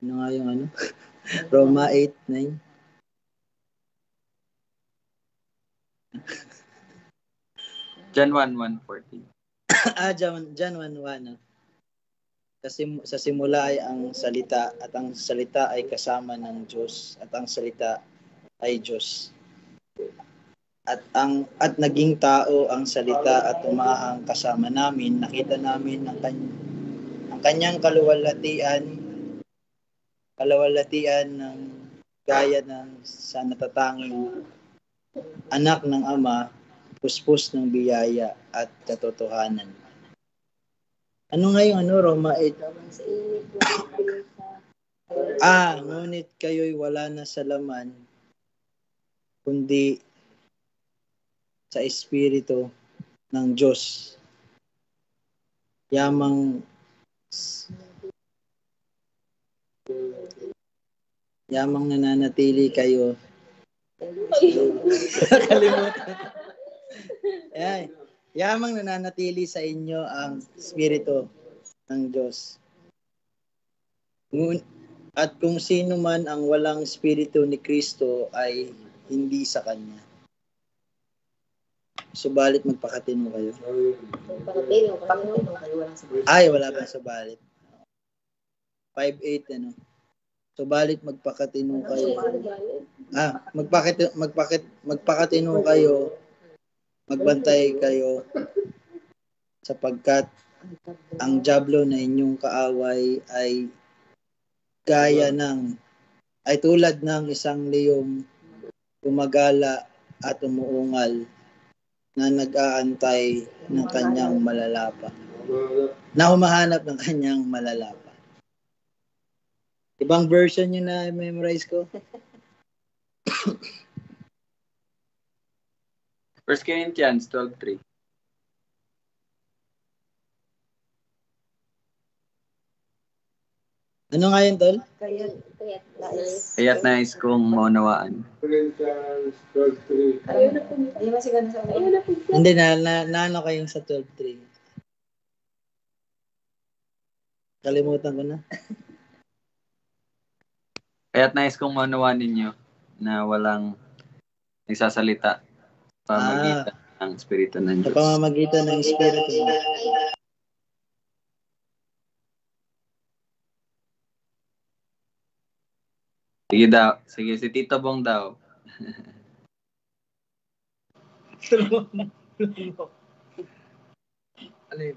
Ano nga yung ano? Roma 8:9. John 1:1-14. John 1:1. Kasi sa simula ay ang salita at ang salita ay kasama ng Diyos at ang salita ay Diyos. At naging tao ang salita at tumahang kasama namin. Nakita namin ang kanyang kalawalhatian ng gaya ng sa natatanging anak ng Ama, puspos ng biyaya at katotohanan. Ano nga yung Roma 8? Ngunit kayo'y wala na sa laman, kundi sa Espiritu ng Diyos. Yamang nananatili kayo. Kalimutan. Ayan. Yamang nananatili sa inyo ang Espiritu ng Diyos. At kung sino man ang walang Espiritu ni Kristo ay hindi sa Kanya. Subalit magpakatino kayo. Ay, wala pang subalit. 5:8 Subalit magpakatino kayo. Magpakatino kayo. Magbantay kayo sapagkat ang dyablo na inyong kaaway ay tulad ng isang leyong gumagala at umuungal na nag-aantay ng kanyang malalapa. Na humahanap ng kanyang malalapa. Ibang version yun na memorize ko. 1 Corinthians 12:3. Ano nga yun, Tol? Kaya't nais kong maunawaan. Corinthians 12:3. Hindi na kayong sa 12:3. Kalimutan ko na. Kaya't nais kong maunawaan ninyo na walang nagsasalita sa pamamagitan ng Espiritu ng Diyos. Sa pamamagitan ng Espiritu. Sige daw. Sige, si Tito Bong daw. Ano yun?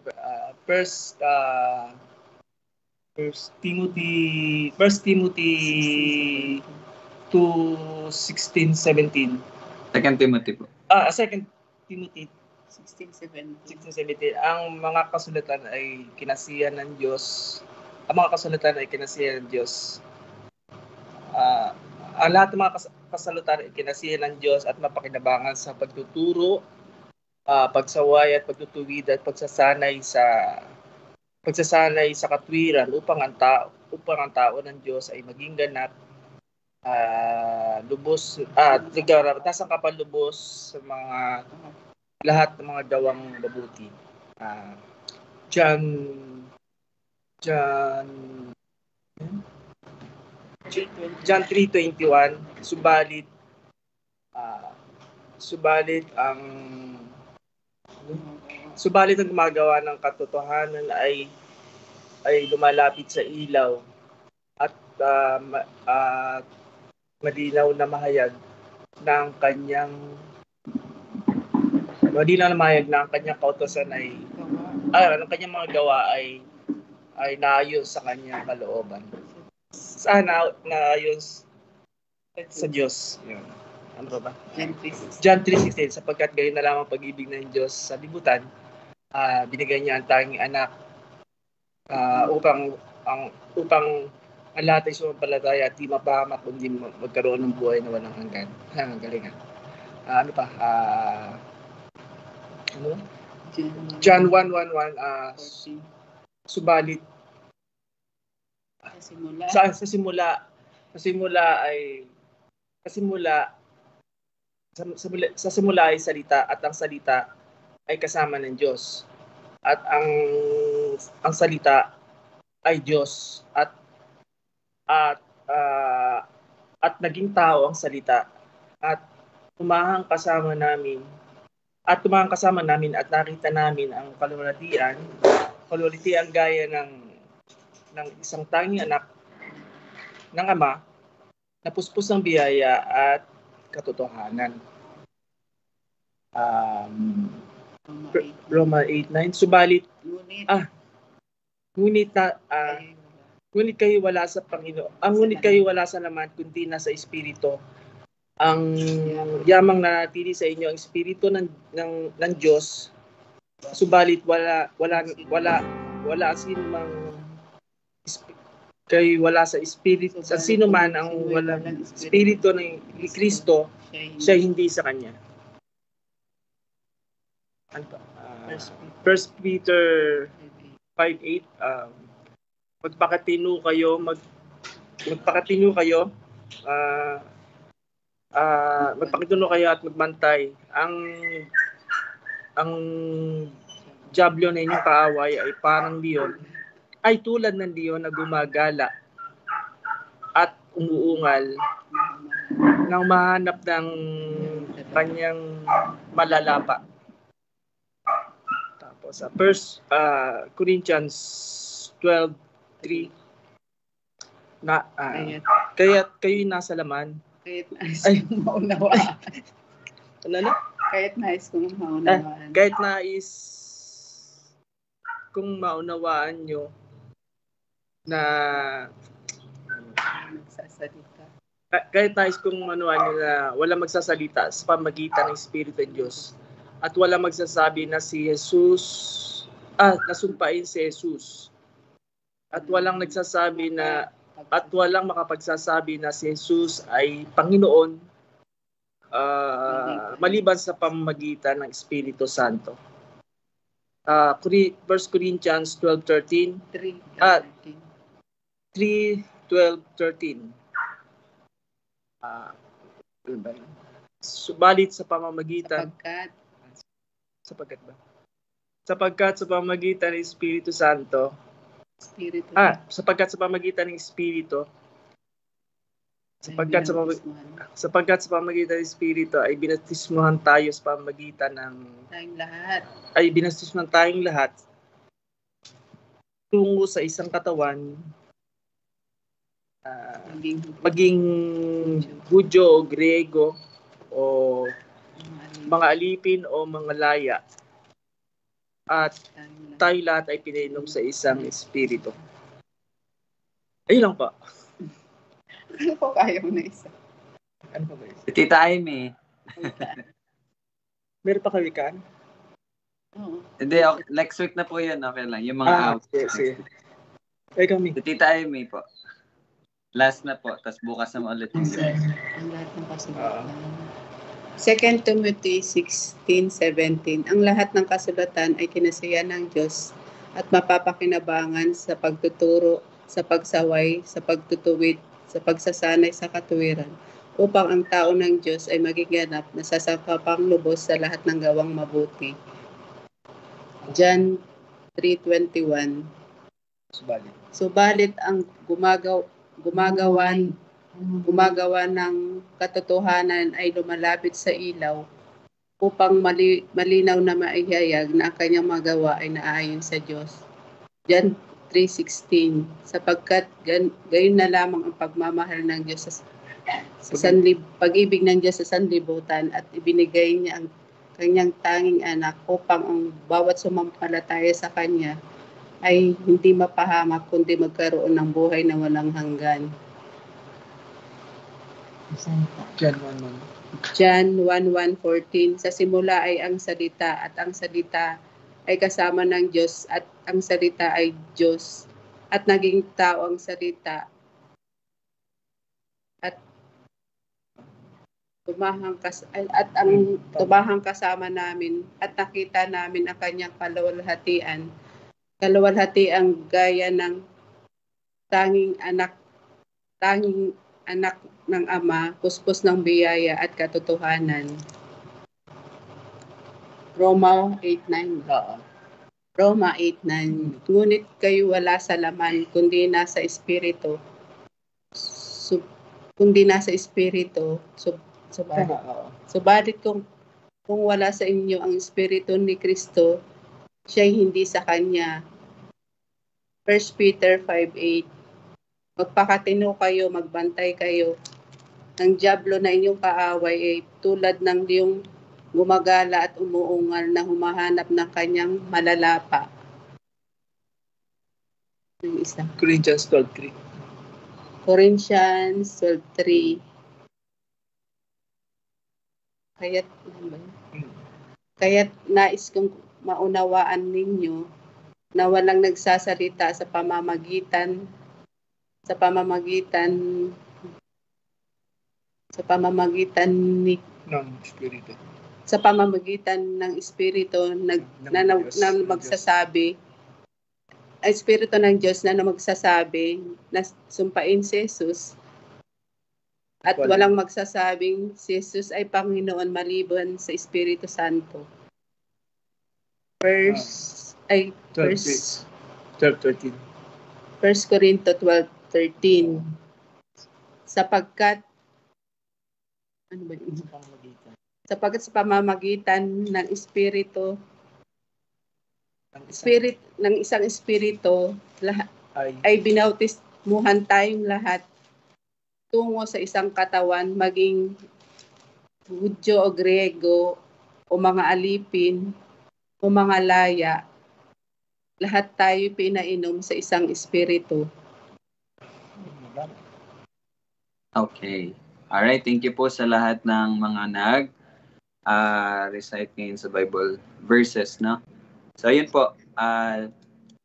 First Timothy 2:16-17. 2 Timothy po. 2 Timothy 16-17. Ang mga kasulatan ay kinasihan ng Diyos. Ang mga kasulatan ay kinasihan ng Diyos. Ang lahat ng mga kasulatan ay kinasihan ng Diyos at mapakinabangan sa pagtuturo, pagsaway at pagtutuwid at pagsasanay sa katwiran upang ang tao ng Diyos ay maging ganap, lubos at nasa kapalubos sa lahat ng mga gawang mabuti. John 3:21. Subalit ang gumagawa ng katotohanan ay lumalapit sa ilaw at malinaw na mahayag na ang kanyang kautusan ang kanyang mga gawa ay naayos sa kanyang kalooban. Naayos sa Diyos. Yun. Ano ba? John 3:16. Sapagkat gayon na lamang pag-ibig ng Diyos sa libutan, binigay niya ang tanging anak upang ang lahat ay sumampalataya at di mapahamak kundi magkaroon ng buhay na walang hanggan. Ang galing. Ano pa? John 1:11. Subalit sa simula ay salita at ang salita ay kasama ng Diyos at ang salita ay Diyos at at at naging tao ang salita at tumahang kasama namin at nakita namin ang kaluwalhatian gaya ng isang tanging anak ng Ama na puspos ng biyaya at katotohanan. Roma 8:9. Subalit ngunit kayo wala sa Panginoon. Ngunit kayo wala sa laman kundi nasa Espiritu. Ang yamang nanatili sa inyo ang Espiritu ng Diyos. Subalit wala sinumang kayo wala sa Espiritu. Sa sino man ang walang Espiritu ni Kristo, siya hindi sa Kanya. 1 Peter 5:8. Magpakatino kayo at magbantay. Ang diablo na inyong kaaway ay tulad ng leon na gumagala at umuungal nang mahanap ng kanyang malalapa. Tapos sa 1 Corinthians 12:3 na kaya't kayo'y nasa laman. Kahit nais kong maunawaan. Ano na? Kahit nais kong maunawaan. Kahit nais kung maunawaan nyo na magsasalita. Kahit nais kung maunawaan nyo na wala magsasalita sa pamagitan ng Espiritu ng Diyos at wala magsasabi na si Jesus nasumpain si Jesus at walang makapagsasabi na si Jesus ay Panginoon maliban sa pamamagitan ng Espiritu Santo. 1 Corinthians 12:13. 3:12-13. Subalit sa pamamagitan sapagkat sa pamamagitan ng Espiritu Santo sapagkat sa pamamagitan ng Espiritu ay binaptismuhan tayo sa pamamagitan ng tayong lahat tungo sa isang katawan, maging Hudyo o Griego o mga alipin o mga laya, at tayo lahat ay pinainom sa isang espiritu. Ayun lang po. Ano po kaya mo na isa? Ano pa ba yun? Tita Amy. Meron pa kawikan? Oo. Hindi, okay. Next week na po yan. Okay lang. Yung mga out. Sige. Ay kami. Tita Amy po. Last na po. Tapos bukas na ulit. Ang lahat ng kasulatan. 2 Timothy 16:17. Ang lahat ng kasulatan ay kinasiyahan ng Diyos at mapapakinabangan sa pagtuturo, sa pagsaway, sa pagtutuwid, sa pagsasanay sa katuwiran, upang ang tao ng Diyos ay maging ganap na sasangkapang lubos sa lahat ng gawang mabuti. John 3:21. Subalit ang gumagawa ng katotohanan ay lumalapit sa ilaw upang malinaw na maihayag na ang kanyang magawa ay naayon sa Diyos. John 3:16. Sapagkat gayon na lamang ang pagmamahal ng Diyos pag-ibig ng Diyos sa sanlibutan at ibinigay niya ang kanyang tanging anak upang ang bawat sumampalataya sa kanya ay hindi mapahamak kundi magkaroon ng buhay na walang hanggan. John 1:14. Sa simula ay ang salita at ang salita ay kasama ng Diyos at ang salita ay Diyos at naging tao ang salita at tumahang kasama namin at nakita namin ang kanyang kaluwalhatian gaya ng tanging anak ng Ama, puspos ng biyaya at katotohanan. Roma 8:9. Roma 8:9. Ngunit kayo wala sa laman, kundi nasa Espiritu. kung di nasa espiritu, subalit. Oo. Subalit kung wala sa inyo ang espiritu ni Kristo, siya'y hindi sa kanya. 1 Peter 5:8. Magpakatino kayo, magbantay kayo. Ang dyablo na inyong kaaway ay tulad ng liyong gumagala at umuungal na humahanap ng kanyang malalapa. Yung isa. Corinthians 12:3. Corinthians 12:3. Kaya't nais kong maunawaan ninyo na walang nagsasalita sa pamamagitan ni Ng Espiritu. sa pamamagitan ng espiritu na magsasabi, ang espiritu ng Diyos na magsasabi na sumpain si Jesus at walang magsasabing si Jesus ay Panginoon maliban sa Espiritu Santo. First 12:13. 1 Corinto 12:13. Sapagkat sa pamamagitan ng espiritu ng isang espiritu ay binautismuhan tayong lahat tungo sa isang katawan, maging Hudyo o Griego o mga alipin o mga laya. Lahat tayo pinainom sa isang espiritu. Okay. Alright, thank you po sa lahat ng mga recite ngayon sa Bible verses, no? So, yun po.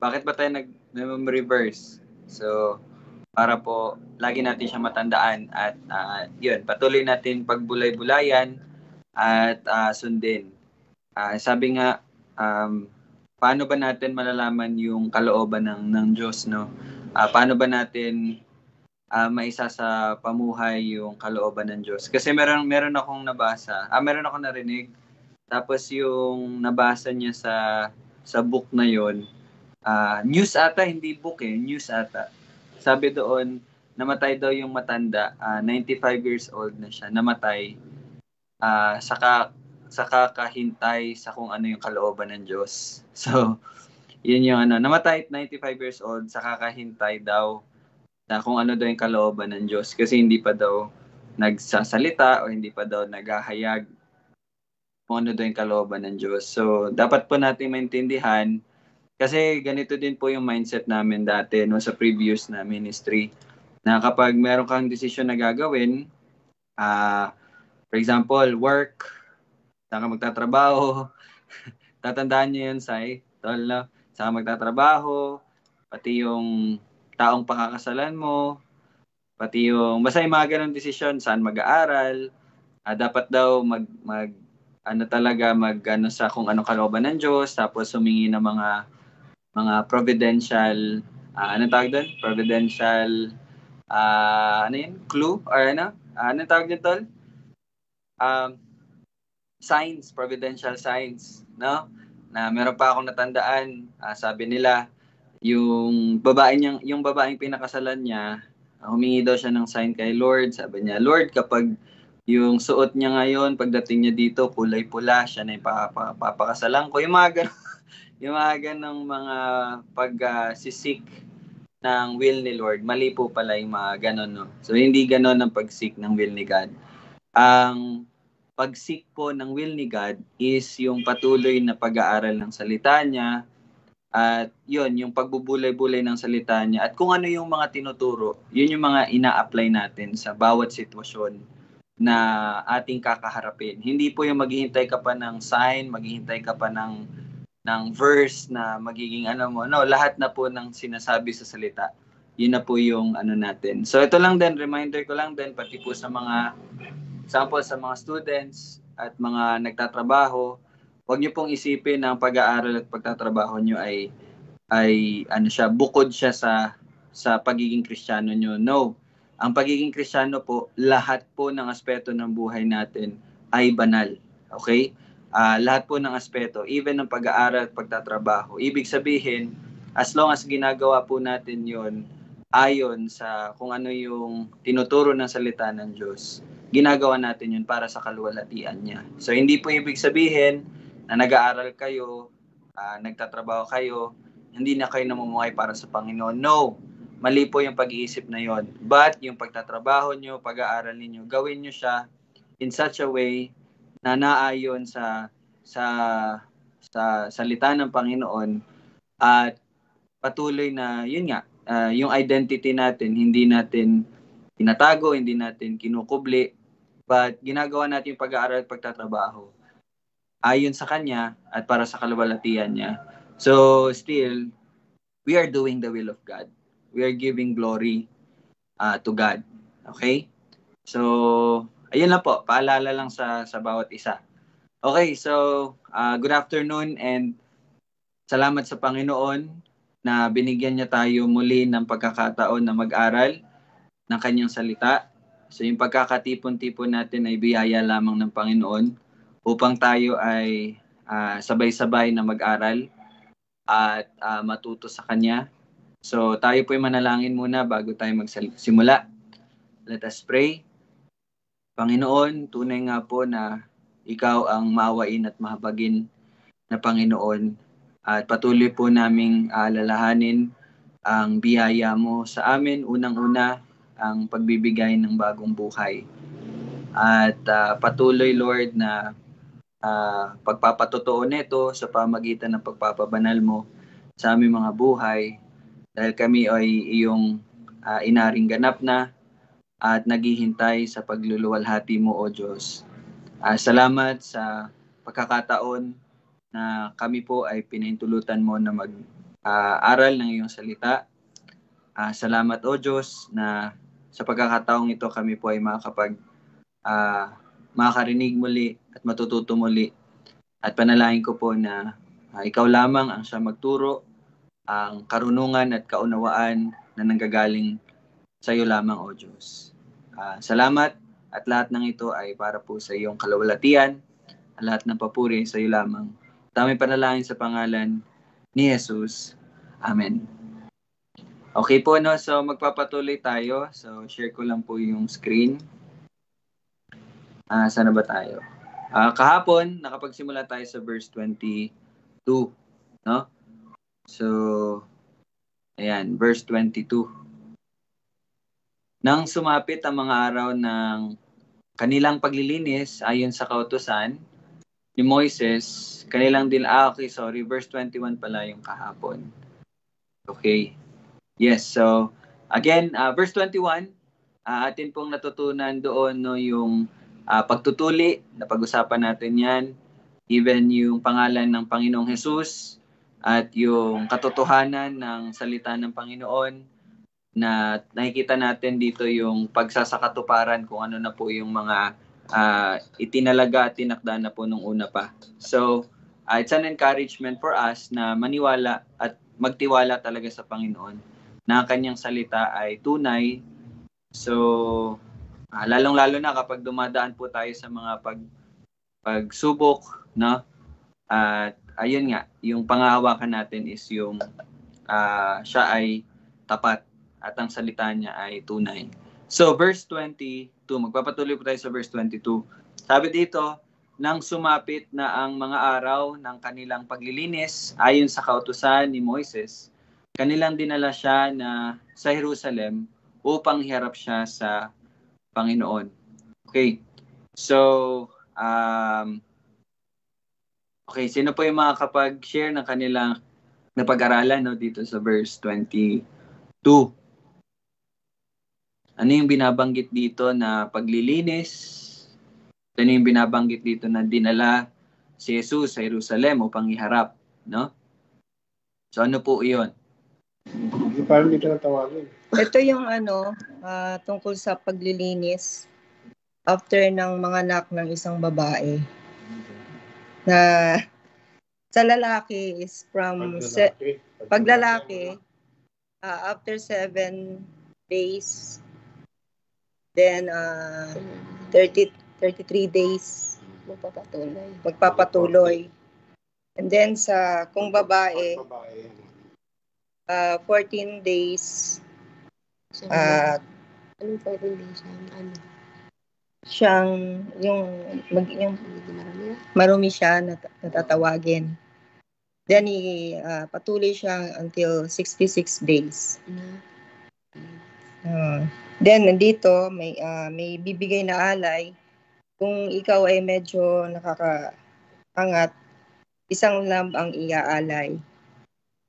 Bakit ba tayo nag-memory verse? So, para po lagi natin siya matandaan at yun, patuloy natin pagbulay-bulayan at sundin. Sabi nga, paano ba natin malalaman yung kalooban ng Diyos, no? Paano ba natin maisa sa pamuhay yung kalooban ng Diyos? Kasi meron akong nabasa, meron akong narinig, tapos yung nabasa niya sa book na yon, news ata, hindi book news ata. Sabi doon, namatay daw yung matanda, 95 years old na siya, namatay sa kakahintay sa kung ano yung kalooban ng Diyos. So, yun yung namatay at 95 years old sa kakahintay daw na kung ano daw yung kalooban ng Diyos, kasi hindi pa daw nagsasalita o hindi pa daw naghahayag kung ano daw yung kalooban ng Diyos. So, dapat po natin maintindihan, kasi ganito din po yung mindset namin dati no, sa previous na ministry, na kapag meron kang desisyon na gagawin, for example, work, saan ka magtatrabaho, tatandaan nyo yun, Sai, tol, no? Saan ka magtatrabaho, pati yung taong pakakasalan mo, pati yung, basta yung mga ganong desisyon, saan mag-aaral, dapat daw sa kung anong kalooban ng Diyos, tapos humingi ng mga providential, anong tawag doon? Providential, clue? Or anong tawag doon, tol? Signs, providential signs, no? Na meron pa akong natandaan, sabi nila, yung babaeng pinakasalan niya, humingi daw siya ng sign kay Lord. Sabi niya, Lord, kapag yung suot niya ngayon, pagdating niya dito, kulay pula, siya na yung papakasalan ko. Yung mga ganong mga pag-sisik ng will ni Lord, mali po pala yung mga ganon, no? So, hindi ganon ang pag-seek ng will ni God. Ang pag-seek po ng will ni God is yung patuloy na pag-aaral ng salita niya, at yun, yung pagbubulay-bulay ng salita niya, at kung ano yung mga tinuturo, yun yung mga ina-apply natin sa bawat sitwasyon na ating kakaharapin. Hindi po yung maghihintay ka pa ng sign, maghihintay ka pa ng verse na magiging lahat na po ng sinasabi sa salita. Yun na po yung natin. So ito lang din, reminder ko lang din, pati po sa mga sample sa mga students at mga nagtatrabaho, huwag niyo pong isipin na ang pag-aaral at pagtatrabaho niyo ay bukod siya sa pagiging Kristiyano niyo. No. Ang pagiging Kristiyano po, lahat po ng aspeto ng buhay natin ay banal. Okay? Lahat po ng aspeto, even ng pag-aaral at pagtatrabaho. Ibig sabihin, as long as ginagawa po natin 'yon ayon sa kung ano yung tinuturo ng salita ng Diyos, ginagawa natin yun para sa kaluwalhatian niya. So hindi po ibig sabihin na nag-aaral kayo, nagtatrabaho kayo, hindi na kayo namumuhay para sa Panginoon. No, mali po yung pag-iisip na yon. But yung pagtatrabaho nyo, pag-aaral ninyo, gawin nyo siya in such a way na naayon sa salita ng Panginoon at patuloy na yun nga, yung identity natin hindi natin tinatago, hindi natin kinukubli, but ginagawa natin yung pag-aaral at pagtatrabaho ayon sa Kanya at para sa kaluwalhatian niya. So still, we are doing the will of God. We are giving glory to God. Okay? So, ayun lang po. Paalala lang sa bawat isa. Okay, so good afternoon and salamat sa Panginoon na binigyan niya tayo muli ng pagkakataon na mag-aral ng Kanyang salita. So yung pagkakatipon-tipon natin ay biyaya lamang ng Panginoon upang tayo ay sabay-sabay na mag-aral at matuto sa Kanya. So tayo po'y manalangin muna bago tayo magsimula. Let us pray. Panginoon, tunay nga po na Ikaw ang maawain at mahabagin na Panginoon. At patuloy po naming alalahanin ang biyaya mo sa amin. Unang-una, ang pagbibigay ng bagong buhay. At patuloy, Lord, na pagpapatotoo nito sa pamagitan ng pagpapabanal mo sa aming mga buhay. Dahil kami ay iyong inaring ganap na at naghihintay sa pagluluwalhati mo, O Diyos. Salamat sa pagkakataon na kami po ay pinahintulutan mo na mag-aral ng iyong salita. Salamat, O Diyos, na sa pagkakataong ito kami po ay makakarinig muli at matututo muli. At panalangin ko po na ikaw lamang ang siya magturo, ang karunungan at kaunawaan na nanggagaling sa iyo lamang, O Diyos. Salamat at lahat ng ito ay para po sa iyong kaluwalhatian, at lahat ng papuri sa iyo lamang. Tamang panalangin sa pangalan ni Jesus. Amen. Okay po, no? So magpapatuloy tayo. So share ko lang po yung screen. Sana ba tayo? Kahapon, nakapagsimula tayo sa verse 22. No? So, ayan, verse 22. Nang sumapit ang mga araw ng kanilang paglilinis ayon sa kautusan ni Moises, kanilang verse 21 pala yung kahapon. Okay. Yes, so again, verse 21, atin pong natutunan doon no yung pagtutuli, napag-usapan natin yan, even yung pangalan ng Panginoong Jesus at yung katotohanan ng salita ng Panginoon na nakikita natin dito yung pagsasakatuparan kung ano na po yung mga itinalaga at tinakda na po nung una pa. So, it's an encouragement for us na maniwala at magtiwala talaga sa Panginoon na kanyang salita ay tunay. So, lalong-lalo na kapag dumadaan po tayo sa mga pagsubok, no? At ayun nga, yung pangahawakan natin is yung siya ay tapat at ang salita niya ay tunay. So, verse 22, magpapatuloy po tayo sa verse 22. Sabi dito, nang sumapit na ang mga araw ng kanilang paglilinis ayon sa kautusan ni Moises, kanilang dinala siya sa Jerusalem upang iharap siya sa Panginoon. Okay. So, okay, sino po yung makakapag-share ng kanilang napag-aralan no, dito sa verse 22? Ano yung binabanggit dito na paglilinis? Ano yung binabanggit dito na dinala si Jesus sa Jerusalem upang iharap, no? So ano po 'yon? Parang dito natawagin. Ito yung tungkol sa paglilinis after ng mga anak ng isang babae. Na sa lalaki is from paglalaki after 7 days, then 33 days magpapatuloy. And then kung babae 14 days At Anong pwedeng din siya? Ano? siyang yung marumi siya natatawagin. Then patuloy siya until 66 days. Then nandito may bibigay na alay. Kung ikaw ay medyo nakakaangat, isang lamb ang iaalay.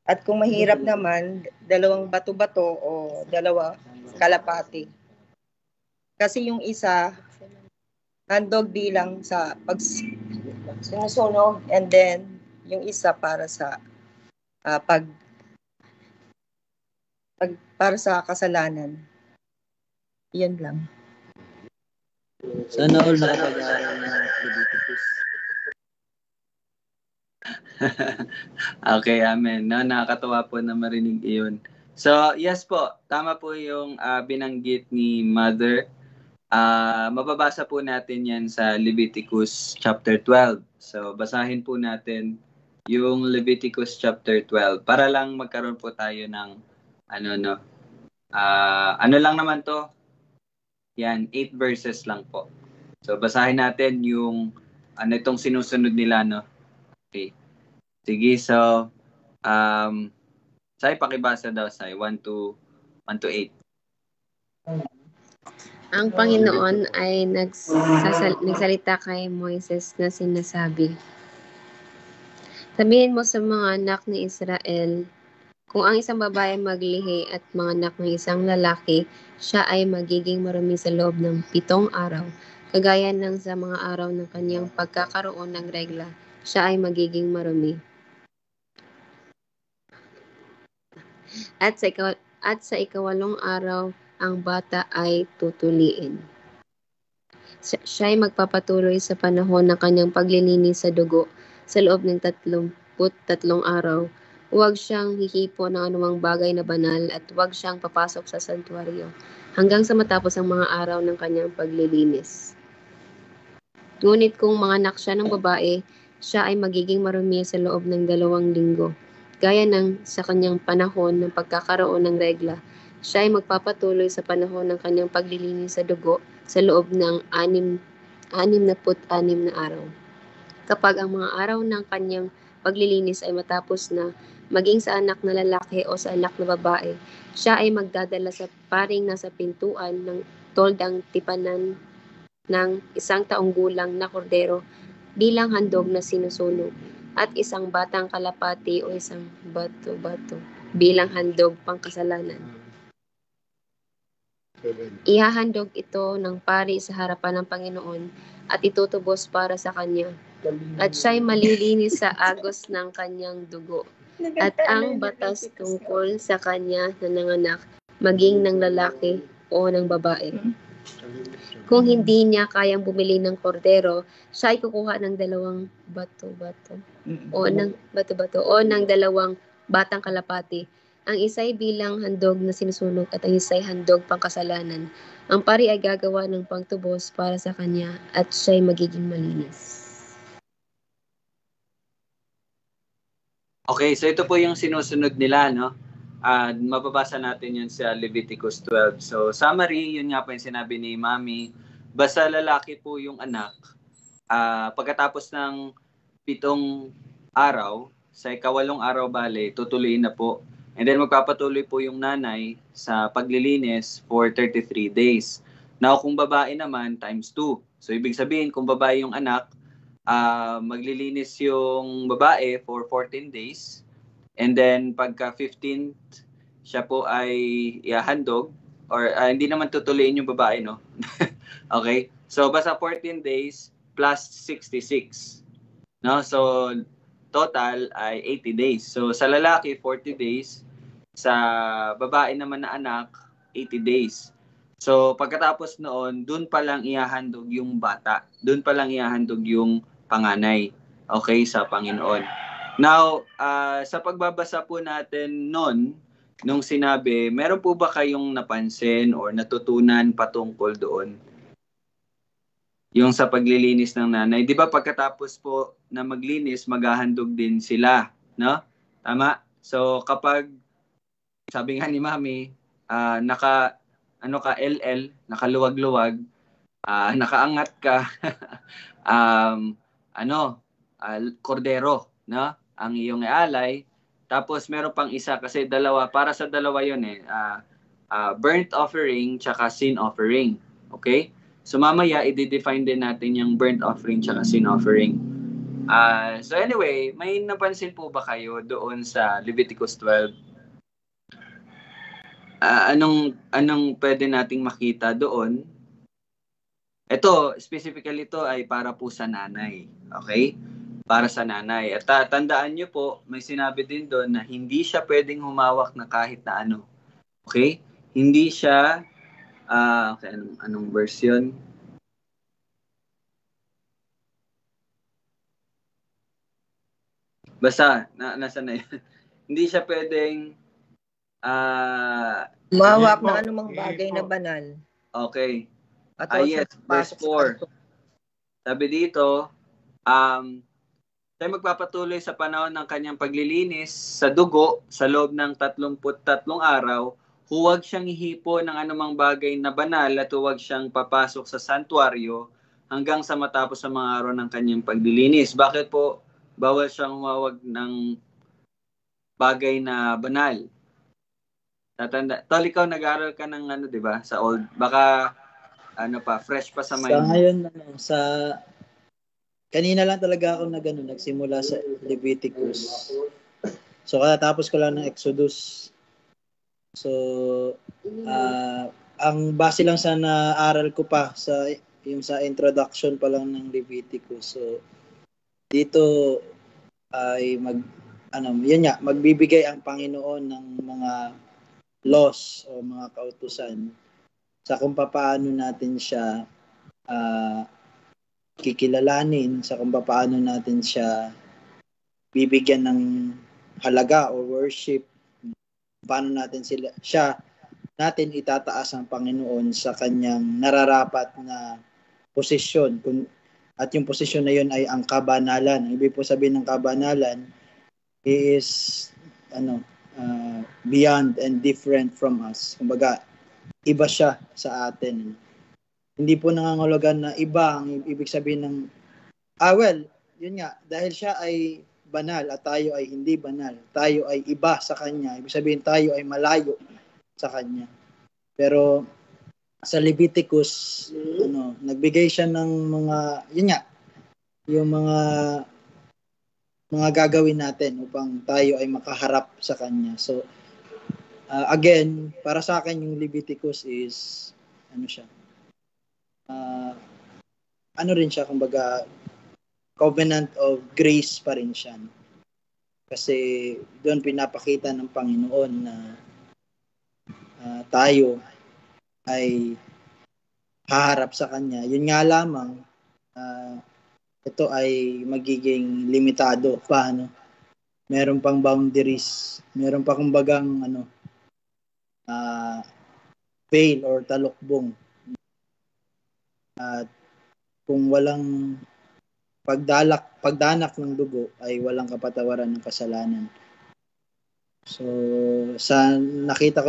At kung mahirap naman, 2 bato-bato o 2 kalapati. Kasi yung isa, handog bilang sa sinusunog, and then yung isa para sa para sa kasalanan. Yan lang. Sana all nakapag-aaral ng Leviticus. Okay, amen. No, nakakatuwa po na marinig iyon. So, yes po, tama po yung binanggit ni Mother. Mababasa po natin yan sa Leviticus chapter 12. So, basahin po natin yung Leviticus chapter 12 para lang magkaroon po tayo ng ano lang naman to? Yan, 8 verses lang po. So, basahin natin yung itong sinusunod nila, no? Okay. Sige, so Sai, pakibasa daw, Sai. 1 to 8. Ang Panginoon ay nagsalita kay Moises na sinasabi, sabihin mo sa mga anak ni Israel, kung ang isang babae maglihi at mga anak ng isang lalaki, siya ay magiging marumi sa loob ng 7 araw. Kagaya ng sa mga araw ng kanyang pagkakaroon ng regla, siya ay magiging marumi. At sa ikawalong araw, ang bata ay tutuliin. Siya ay magpapatuloy sa panahon ng kanyang paglilinis sa dugo sa loob ng 33 araw. Huwag siyang hihipo ng anumang bagay na banal at huwag siyang papasok sa santuaryo hanggang sa matapos ang mga araw ng kanyang paglilinis. Ngunit kung manganak siya ng babae, siya ay magiging marumi sa loob ng 2 linggo. Gaya ng sa kanyang panahon ng pagkakaroon ng regla, siya ay magpapatuloy sa panahon ng kanyang paglilinis sa dugo sa loob ng 66 na araw. Kapag ang mga araw ng kanyang paglilinis ay matapos na, maging sa anak na lalaki o sa anak na babae, siya ay magdadala sa paring nasa pintuan ng toldang tipanan ng 1 taong gulang na kordero bilang handog na sinusunog at 1 batang kalapati o 1 bato-bato bilang handog pangkasalanan. Ihahandog ito ng pari sa harapan ng Panginoon at itutubos para sa kanya. At siya'y malilinis sa agos ng kanyang dugo. At ang batas tungkol sa kanya na nanganak, maging ng lalaki o ng babae. Kung hindi niya kayang bumili ng kordero, siya ay kukuha ng 2 bato-bato o ng 2 batang kalapati. Ang isa'y bilang handog na sinusunog at ang isa'y handog pangkasalanan. Ang pari ay gagawa ng pangtubos para sa kanya at siya'y magiging malinis. Okay, so ito po yung sinusunod nila, no? Mababasa natin yun sa Leviticus 12. So, summary, yun nga po yung sinabi ni Mami. Basta lalaki po yung anak, pagkatapos ng 7 araw, sa ikawalong araw bale, tutuloyin na po. And then magpapatuloy po yung nanay sa paglilinis for 33 days. Now, kung babae naman, times 2. So, ibig sabihin, kung babae yung anak, maglilinis yung babae for 14 days. And then, pagka 15th, siya po ay ihahandog. Or hindi naman tutuloyin yung babae, no? Okay? So, basta 14 days plus 66. No? So, total ay 80 days. So, sa lalaki, 40 days. Sa babae naman na anak, 80 days. So, pagkatapos noon, dun pa lang ihahandog yung bata. Dun pa lang ihahandog yung panganay. Okay? Sa Panginoon. Now, sa pagbabasa po natin nung sinabi, meron po ba kayong napansin or natutunan patungkol doon? Yung sa paglilinis ng nanay. Di ba pagkatapos po na maglinis, maghahandog din sila. No? Tama? So kapag, sabi nga ni Mami, nakaluwag-luwag, nakaangat ka, kordero, no? Ang iyong ialay. Tapos meron pang isa kasi para sa dalawa 'yon burnt offering tsaka sin offering. Okay? So mamaya i-define din natin yung burnt offering tsaka sin offering. So anyway, may napansin po ba kayo doon sa Leviticus 12? Anong pwede nating makita doon? Ito, specifically ito ay para po sa nanay. Okay? Para sa nanay. At tandaan nyo po, may sinabi din doon na hindi siya pwedeng humawak na kahit na ano. Okay? Hindi siya, okay, anong verse yun? Basta, nasa na yun. Hindi siya pwedeng humawak ng anumang bagay na banal. Okay. At Yes, verse 4. Sabi dito, siya magpapatuloy sa panahon ng kanyang paglilinis sa dugo sa loob ng 33 araw, huwag siyang ihipo ng anumang bagay na banal at huwag siyang papasok sa santuaryo hanggang sa matapos ang mga araw ng kanyang paglilinis. Bakit po bawal siyang humawag ng bagay na banal? Tol, ikaw nag-aaral ka ng di ba? Sa old. Baka fresh pa sa mind. Sa ngayon, kanina lang talaga ako nagsimula sa Leviticus. So, katapos ko lang ng Exodus. So, ang base lang sa naaral ko pa sa introduction pa lang ng Leviticus. So, dito ay magbibigay ang Panginoon ng mga laws o mga kautusan sa kung paano natin siya kikilalanin, sa kung paano natin siya bibigyan ng halaga o worship, paano natin natin itataas ang Panginoon sa kanyang nararapat na posisyon. At yung posisyon na yun ay ang kabanalan. Ang ibig po sabihin ng kabanalan is beyond and different from us. Kumbaga, iba siya sa atin. Hindi po nangangahulugan na iba ang ibig sabihin ng yun nga, dahil siya ay banal at tayo ay hindi banal. Tayo ay iba sa kanya. Ibig sabihin tayo ay malayo sa kanya. Pero sa Leviticus, nagbigay siya ng mga, yun nga, yung mga gagawin natin upang tayo ay makaharap sa kanya. So, again, para sa akin yung Leviticus is, rin siya, kumbaga, covenant of grace pa rin siya. Kasi doon pinapakita ng Panginoon na tayo ay haharap sa kanya. Yun nga lamang, ito ay magiging limitado. Paano? Meron pang boundaries. Meron pa kumbagang veil or talukbong. At kung walang pagdanak ng dugo ay walang kapatawaran ng kasalanan. So, sa nakita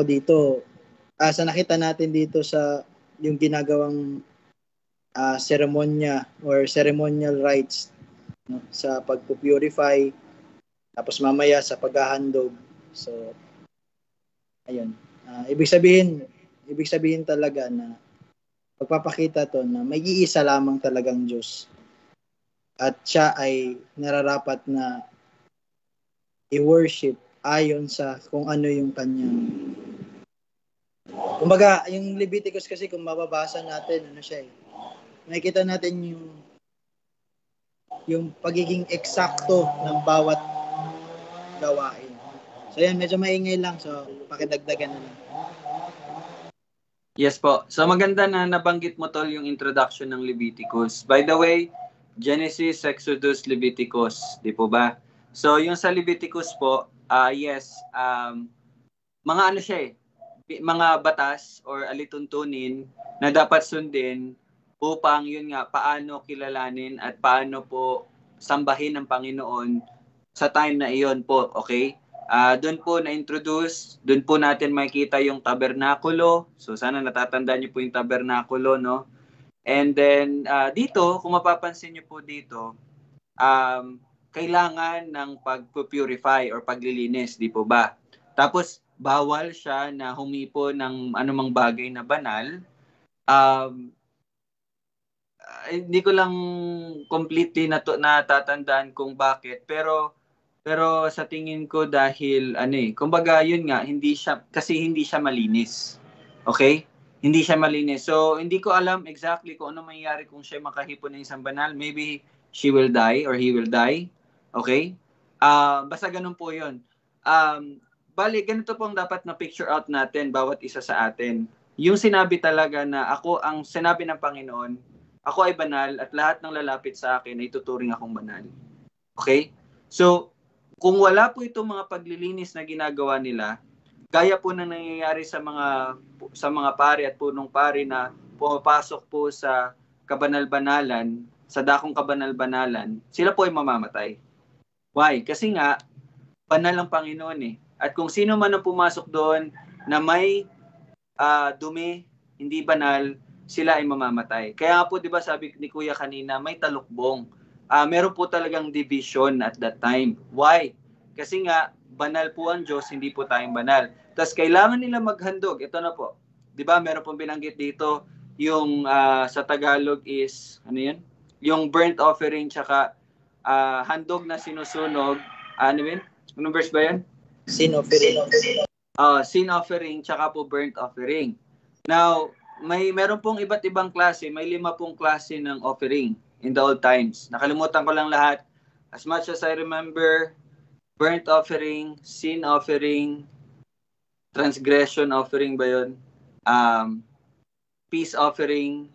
natin dito sa yung ginagawang seremonya or ceremonial rites sa pagpupurify, tapos mamaya sa paghahandog. So, ayun. Ibig sabihin talaga na pagpapakita to na may iisa lamang talagang Diyos. At siya ay nararapat na i-worship ayon sa kung ano yung kanyang. Kumbaga, yung Leviticus kasi kung mababasa natin, makikita natin yung pagiging eksakto ng bawat gawain. So yan, medyo maingay lang. So, pakidagdagan na lang. Yes po. So maganda na nabanggit mo tol yung introduction ng Leviticus. By the way, Genesis, Exodus, Leviticus, di po ba? So yung sa Leviticus po, mga mga batas or alituntunin na dapat sundin upang yun nga paano kilalanin at paano po sambahin ng Panginoon sa time na iyon po, okay? Doon po na-introduce, doon po natin makikita yung tabernakulo. So sana natatandaan niyo po yung tabernakulo, no? And then dito, kung mapapansin niyo po dito, kailangan ng pag-purify or paglilinis, di po ba? Tapos bawal siya na humipo ng anumang bagay na banal. Hindi ko lang completely natatandaan kung bakit, pero sa tingin ko dahil kumbaga yun nga, hindi siya malinis. Okay? Hindi siya malinis. So hindi ko alam exactly kung ano mangyayari kung siya makahipo ng isang banal. Maybe she will die or he will die. Okay? Basta ganun po yun. Bali, ganito po ang dapat na picture out natin bawat isa sa atin. Yung sinabi talaga na ang sinabi ng Panginoon, ako ay banal at lahat ng lalapit sa akin ay tuturing akong banal. Okay? So, kung wala po itong mga paglilinis na ginagawa nila, gaya po ng nangyayari sa mga pari at punong pari na pumapasok po sa kabanal-banalan, sa dakong kabanal-banalan, sila po ay mamamatay. Why? Kasi nga, banal ang Panginoon eh. At kung sino man ang pumasok doon na may dumi, hindi banal, sila ay mamamatay. Kaya nga po, di ba sabi ni Kuya kanina, may talukbong. Meron po talagang division at that time. Why? Kasi nga, banal po ang Diyos, hindi po tayong banal. Tapos kailangan nila maghandog. Ito na po. Di ba, meron pong binanggit dito, yung sa Tagalog is, ano yun? Yung burnt offering, tsaka handog na sinusunog. Ano yun? Anong verse ba yun? Sin offering. Sin offering, tsaka po burnt offering. Now, meron pong iba't ibang klase. May 5 pong klase ng offering in the old times. Nakalimutan ko lang lahat. As much as I remember, burnt offering, sin offering, transgression offering ba yun? Peace offering.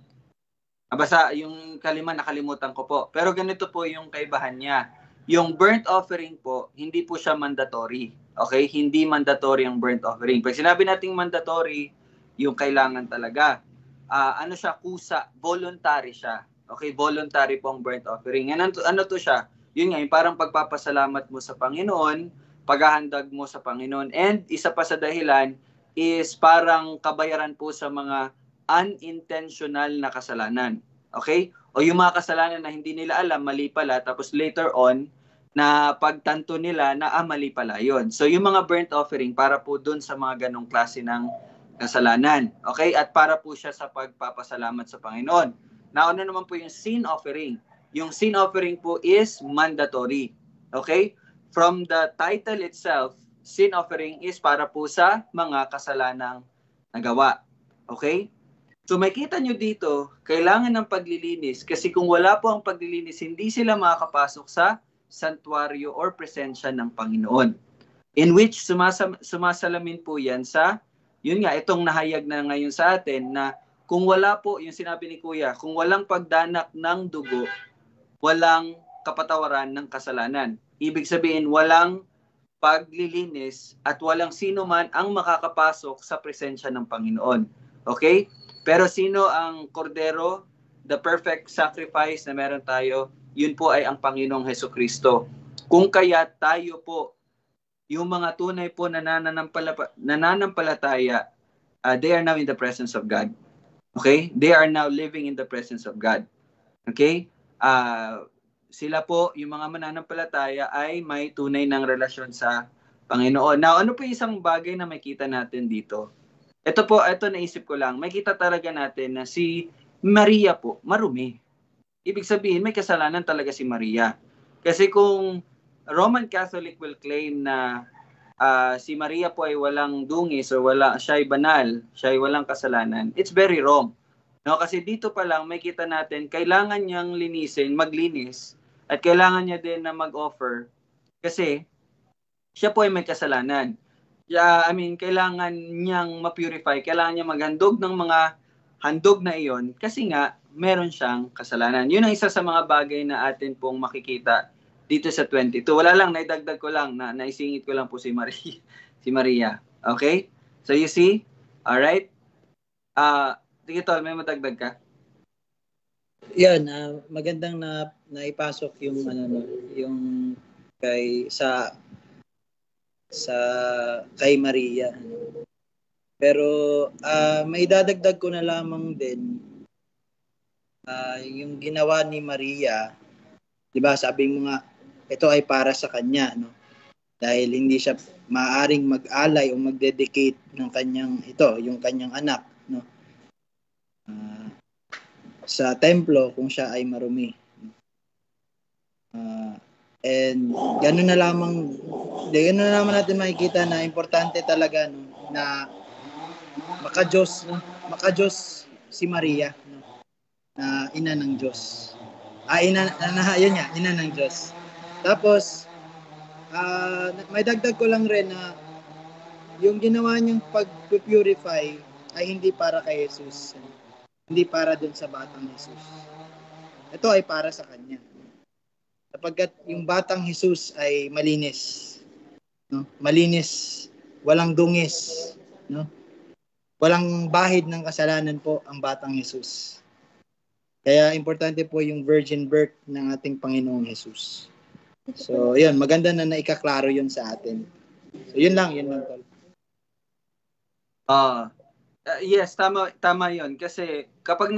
Basta yung kalima nakalimutan ko po. Pero ganito po yung kaibahan niya. Yung burnt offering po, hindi po siya mandatory. Okay? Hindi mandatory ang burnt offering. Pag sinabi nating mandatory, yung kailangan talaga. Ano siya? Kusa. Voluntary siya. Okay? Voluntary po ang burnt offering. Ano to siya? Yun nga, yung parang pagpapasalamat mo sa Panginoon, paghahandag mo sa Panginoon. And isa pa sa dahilan is parang kabayaran po sa mga unintentional na kasalanan. Okay? O yung mga kasalanan na hindi nila alam, mali pala, tapos later on, na pagtanto nila na mali pala yun. So yung mga burnt offering, para po dun sa mga ganong klase ng kasalanan. Okay? At para po siya sa pagpapasalamat sa Panginoon. Now, ano naman po yung sin offering? Yung sin offering po is mandatory. Okay? From the title itself, sin offering is para po sa mga kasalanang nagawa. Okay? So makita nyo dito, kailangan ng paglilinis kasi kung wala po ang paglilinis, hindi sila makakapasok sa santuario or presensya ng Panginoon. In which sumasalamin po yan sa, yun nga, itong nahayag na ngayon sa atin na kung wala po, yung sinabi ni Kuya, kung walang pagdanak ng dugo, walang kapatawaran ng kasalanan. Ibig sabihin, walang paglilinis at walang sino man ang makakapasok sa presensya ng Panginoon. Okay? Pero sino ang kordero, the perfect sacrifice na meron tayo, yun po ay ang Panginoong Hesukristo. Kung kaya tayo po, yung mga tunay po na nananampalataya, they are now in the presence of God. Okay? They are now living in the presence of God. Okay? Sila po, yung mga mananampalataya ay may tunay ng relasyon sa Panginoon. Now, ano po isang bagay na makita natin dito? Ito naisip ko lang, makita talaga natin na si Maria po, marumi. Ibig sabihin, may kasalanan talaga si Maria. Kasi kung Roman Catholic will claim na si Maria po ay walang dungis o siya ay banal, siya ay walang kasalanan, it's very wrong. No, kasi dito pa lang makita natin kailangan niyang maglinis at kailangan niya din na mag-offer kasi siya po ay may kasalanan. Kailangan niyang ma-purify, kailangan niya maghandog ng mga handog na iyon kasi nga meron siyang kasalanan. Yun ang isa sa mga bagay na atin pong makikita dito sa 22. Wala lang, naidagdag ko lang, naisingit ko lang po si Maria. Okay? So you see? Alright? Sige tol, may madagdag ka? Yan, magandang na ipasok yung yung kay sa kay Maria. Pero may dadagdag ko na lamang din, yung ginawa ni Maria, 'di ba? Sabi mo nga ito ay para sa kanya, no? Dahil hindi siya maaring mag-alay o mag-dedicate ng yung kanyang anak, no? Sa templo kung siya ay marumi. And gano'n na naman natin makikita na importante talaga, no, na maka-Diyos si Maria, no, na ina ng Diyos. Ina ng Diyos. Tapos may dagdag ko lang rin na yung ginawa niyang pag-purify ay hindi para kay Jesus. Hindi para dun sa batang Jesus. Ito ay para sa kanya. Sapagkat yung batang Jesus ay malinis. No? Malinis, walang dungis, no? Walang bahid ng kasalanan po ang batang Jesus. Kaya importante po yung virgin birth ng ating Panginoong Jesus. So, yun, maganda na naikaklaro yun sa atin. So, yun lang tol. Yes, tama 'yon kasi kapag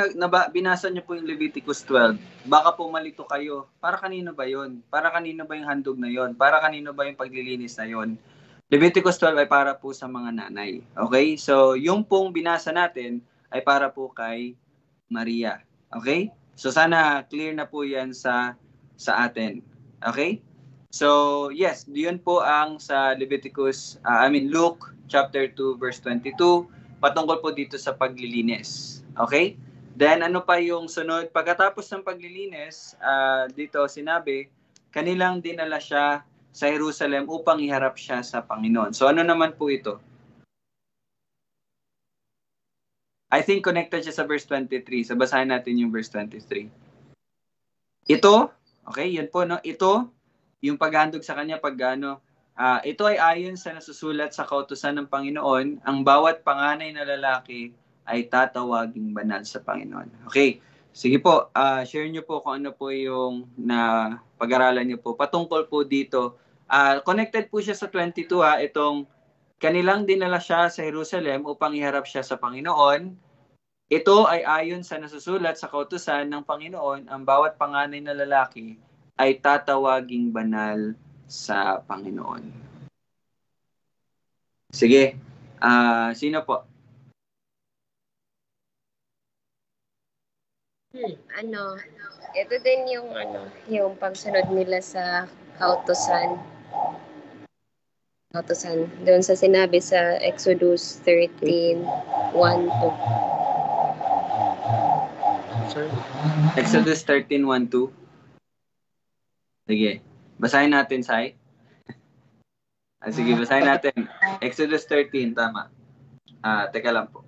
binasa niyo po yung Leviticus 12, baka po malito kayo. Para kanino ba 'yon? Para kanino ba yung handog na 'yon? Para kanino ba yung paglilinis na 'yon? Leviticus 12 ay para po sa mga nanay. Okay? So, yung pong binasa natin ay para po kay Maria. Okay? So, sana clear na po 'yan sa atin. Okay? So, yes, yun po ang sa Luke chapter 2 verse 22. Patungkol po dito sa paglilinis. Okay? Then, ano pa yung sunod? Pagkatapos ng paglilinis, dito sinabi, kanilang dinala siya sa Jerusalem upang iharap siya sa Panginoon. So, ano naman po ito? I think connected siya sa verse 23. So, basahin natin yung verse 23. Ito, okay, yun po, no? Ito, yung paghandog sa kanya, ito ay ayon sa nasusulat sa kautusan ng Panginoon, ang bawat panganay na lalaki ay tatawaging banal sa Panginoon. Okay, sige po, share nyo po kung ano po yung pag-aralan nyo po. Patungkol po dito, connected po siya sa 22 itong kanilang dinala siya sa Jerusalem upang iharap siya sa Panginoon. Ito ay ayon sa nasusulat sa kautusan ng Panginoon, ang bawat panganay na lalaki ay tatawaging banal sa Panginoon. Sige. Sino po? Ito din yung pagsunod nila sa kautusan. Doon sa sinabi sa Exodus 13:1-2. Exodus 13:1-2. Sige. Basahin natin, Sai. Sige, basahin natin. Exodus 13, tama. Teka lang po.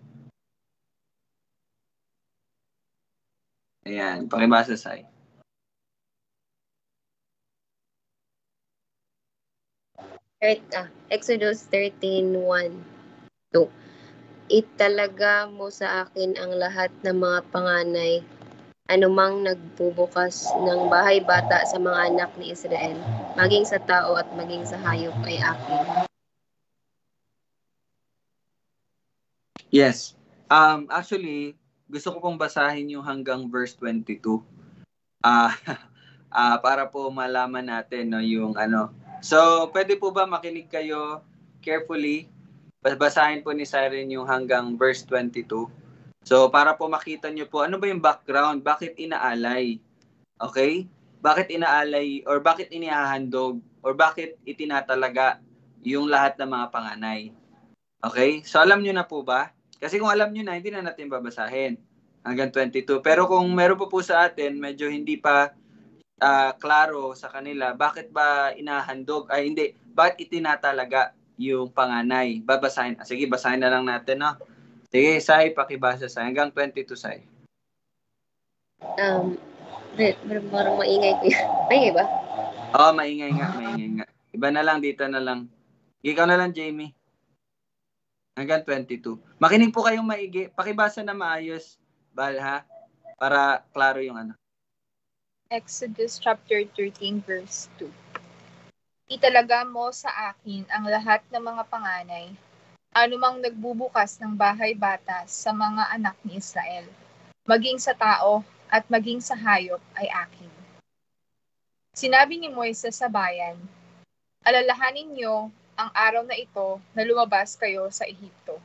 Ayan, pakibasa, Sai. Exodus 13:1-2. Italaga mo sa akin ang lahat ng mga panganay, anumang nagbubukas ng bahay bata sa mga anak ni Israel, maging sa tao at maging sa hayop ay akin. Yes. Actually, gusto ko pong basahin yung hanggang verse 22. Para po malaman natin, no, yung ano. So, pwede po ba makinig kayo carefully? Basahin po ni Siren yung hanggang verse 22. So, para po makita nyo po, ano ba yung background? Bakit inaalay? Okay? Bakit inaalay or bakit inihahandog or bakit itinatalaga yung lahat ng mga panganay? Okay? So, alam nyo na po ba? Kasi kung alam nyo na, hindi na natin babasahin hanggang 22. Pero kung meron po sa atin, medyo hindi pa klaro sa kanila, bakit ba inahandog? Bakit itinatalaga yung panganay? Babasahin. Sige, basahin na lang natin, no? Sige, Sai, pakibasa sa hanggang 22, Sai. Parang maingay ko yan. Maingay ba? Oo, maingay nga. Iba na lang, dito na lang. Ikaw na lang, Jamie. Hanggang 22. Makinig po kayong maigi. Pakibasa na maayos, Bal, ha? Para klaro yung ano. Exodus chapter 13 verse 2. Italaga mo sa akin ang lahat ng mga panganay, anumang nagbubukas ng bahay bata sa mga anak ni Israel, maging sa tao at maging sa hayop ay akin. Sinabi ni Moises sa bayan, alalahanin niyo ang araw na ito na lumabas kayo sa Ehipto,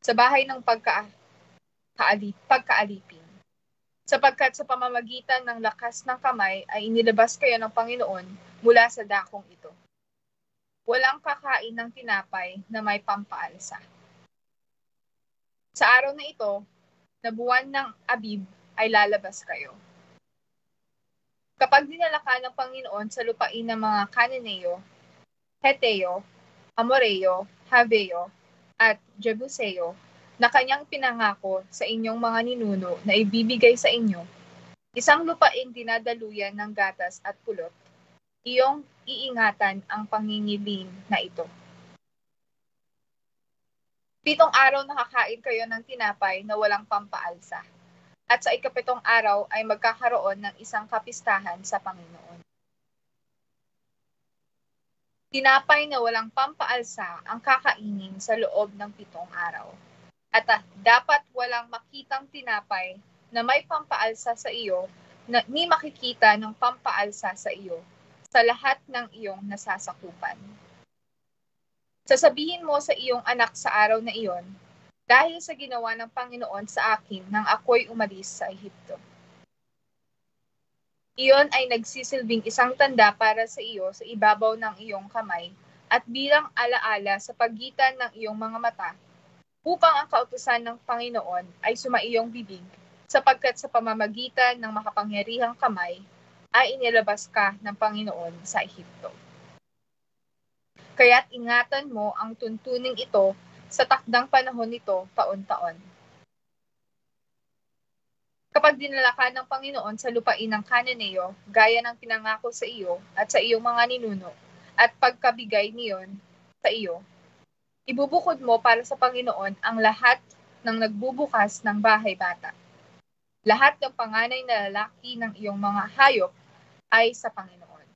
sa bahay ng pagkaalipin. Sapagkat sa pamamagitan ng lakas ng kamay ay inilabas kayo ng Panginoon mula sa dakong ito. Walang kakain ng tinapay na may pampaalsa. Sa araw na ito, na buwan ng Abib, ay lalabas kayo. Kapag dinala ka ng Panginoon sa lupain ng mga Cananeo, Heteo, Amoreo, Haveo, at Jebuseo, na kanyang pinangako sa inyong mga ninuno na ibibigay sa inyo, isang lupain dinadaluyan ng gatas at pulot, iyong iingatan ang pangingiling na ito. 7 araw nakakain kayo ng tinapay na walang pampaalsa, at sa ika-7 araw ay magkakaroon ng isang kapistahan sa Panginoon. Tinapay na walang pampaalsa ang kakainin sa loob ng 7 araw. At dapat walang makitang tinapay na may pampaalsa sa iyo, na ni makikita ng pampaalsa sa iyo sa lahat ng iyong nasasakupan. Sasabihin mo sa iyong anak sa araw na iyon, dahil sa ginawa ng Panginoon sa akin nang ako'y umalis sa Ehipto. Iyon ay nagsisilbing isang tanda para sa iyo sa ibabaw ng iyong kamay at bilang alaala sa pagitan ng iyong mga mata, upang ang kautusan ng Panginoon ay sumaiyong bibig, sapagkat sa pamamagitan ng makapangyarihang kamay ay inilabas ka ng Panginoon sa Ehipto. Kaya't ingatan mo ang tuntuning ito sa takdang panahon nito taon-taon. Kapag dinala ka ng Panginoon sa lupain ng Cananeo, gaya ng pinangako sa iyo at sa iyong mga ninuno, at pagkabigay niyon sa iyo, ibubukod mo para sa Panginoon ang lahat ng nagbubukas ng bahay bata. Lahat ng panganay na lalaki ng iyong mga hayop ay sa Panginoon.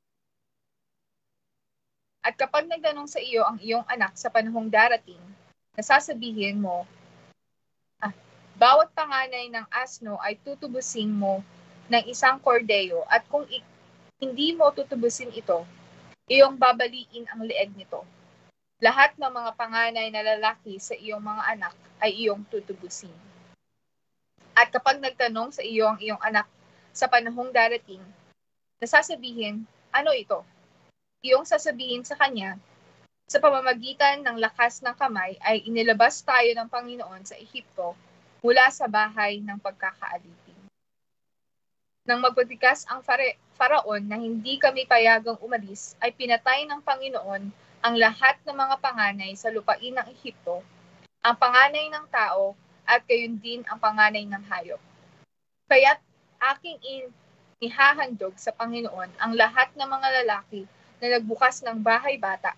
At kapag nagtanong sa iyo ang iyong anak sa panahong darating, nasasabihin mo, bawat panganay ng asno ay tutubusin mo ng isang kordeo, at kung hindi mo tutubusin ito, iyong babaliin ang leeg nito. Lahat ng mga panganay na lalaki sa iyong mga anak ay iyong tutubusin. At kapag nagtanong sa iyo ang iyong anak sa panahong darating, nasasabihin, ano ito? Iyong sasabihin sa kanya, sa pamamagitan ng lakas ng kamay ay inilabas tayo ng Panginoon sa Ehipto mula sa bahay ng pagkakaalipin. Nang magpatigas ang Faraon na hindi kami payagang umalis, ay pinatay ng Panginoon ang lahat ng mga panganay sa lupain ng Ehipto, ang panganay ng tao at gayon din ang panganay ng hayop. Kaya't aking ihahandog sa Panginoon ang lahat ng mga lalaki na nagbukas ng bahay bata.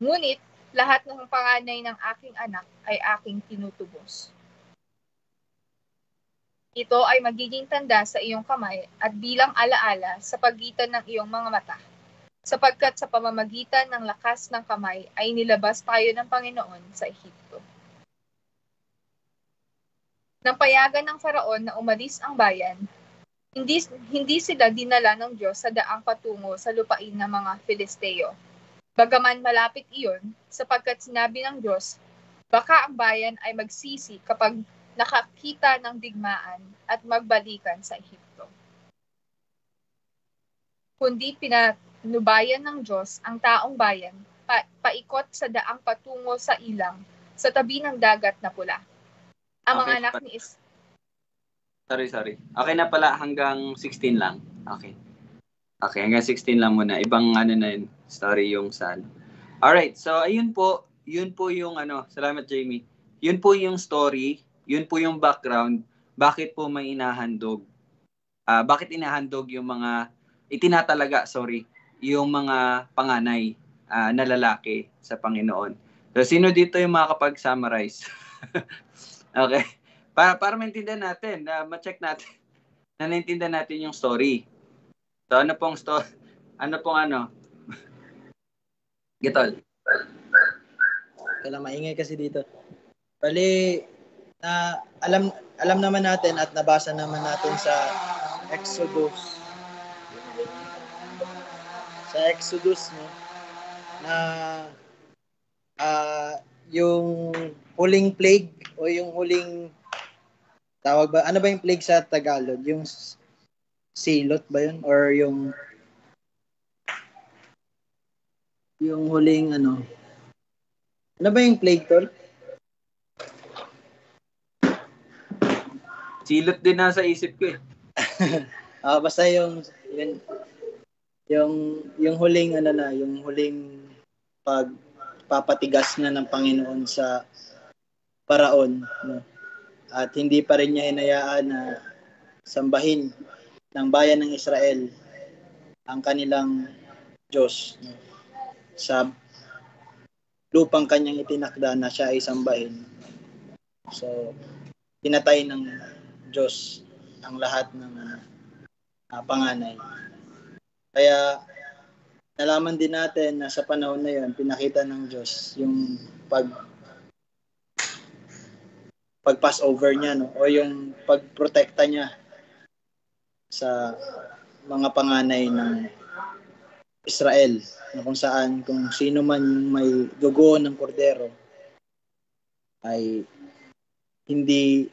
Ngunit lahat ng panganay ng aking anak ay aking tinutubos. Ito ay magiging tanda sa iyong kamay at bilang alaala sa pagitan ng iyong mga mata, sapagkat sa pamamagitan ng lakas ng kamay ay nilabas tayo ng Panginoon sa Ehipto. Nang payagan ng Faraon na umalis ang bayan, hindi sila dinala ng Diyos sa daang patungo sa lupain ng mga Filisteo. Bagaman malapit iyon, sapagkat sinabi ng Diyos, baka ang bayan ay magsisi kapag nakakita ng digmaan at magbalikan sa Ehipto. Kundi pinubayan ng Diyos ang taong bayan, paikot sa daang patungo sa ilang, sa tabi ng dagat na pula. Ang mga anak ni Sorry. Okay na pala, hanggang 16 lang. Okay, hanggang 16 lang muna. Ibang na yun, story yung saan. Alright, so ayun po, yun po yung salamat Jamie. Yun po yung story, yun po yung background, bakit po may inahandog. Bakit inahandog yung mga, yung mga panganay na lalaki sa Panginoon. So, sino dito yung makakapag-summarize? Okay. Para maintindihan natin, ma-check natin, na naintindihan natin yung story. So, ano pong Gitol. Kailang maingay kasi dito. Bali, na alam naman natin at nabasa naman natin sa Exodus. Sa Exodus, no, na yung huling plague o yung huling tawag ba? Ano ba yung plague sa Tagalog? Yung silot ba yun? Or yung huling ano? Ano ba yung plague, tol? Silot din nasa isip ko eh. Basta yung huling ano na, yung huling pagpapatigas na ng Panginoon sa paraon, no? At hindi pa rin niya hinayaan na sambahin ng bayan ng Israel ang kanilang Diyos, no? Sa lupang kanyang itinakda na siya ay sambahin. So, pinatay ng Diyos ang lahat ng panganay. Kaya nalaman din natin na sa panahon na yon, pinakita ng Diyos yung pag-pass over niya, no? O yung pagprotekta niya sa mga panganay ng Israel, na kung sino man yung may dugo ng kordero ay hindi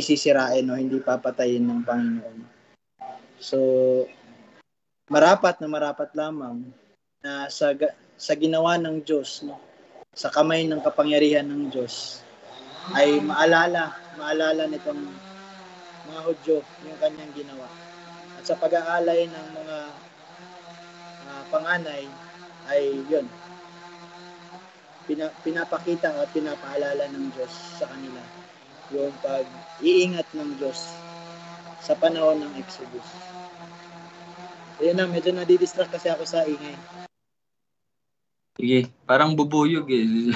sisirain o hindi papatayin ng Panginoon. So, marapat lamang na sa ginawa ng Diyos, no, sa kamay ng kapangyarihan ng Diyos, ay maalala nitong mga Hudyo yung kanyang ginawa. At sa pag-aalay ng mga panganay ay yun, pinapakita at pinapaalala ng Diyos sa kanila yung pag-iingat ng Diyos sa panahon ng Exodus. Ayun na, medyo nadidistract kasi ako sa ingay. Sige, parang bubuyog eh.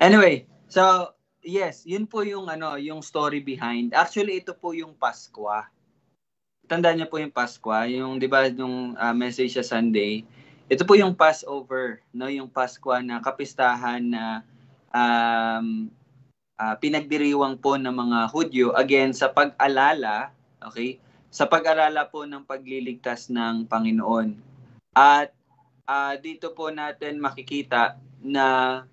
Anyway, so yes, yun po yung yung story behind. Actually, ito po yung Pasko. Tandaan niyo po yung Pasko, yung 'di ba yung message sa Sunday. Ito po yung Passover, no, yung Pasko na kapistahan na pinagdiriwang po ng mga Hudyo again sa pag-alala, okay? Sa pag-alala po ng pagliligtas ng Panginoon. At dito po natin makikita na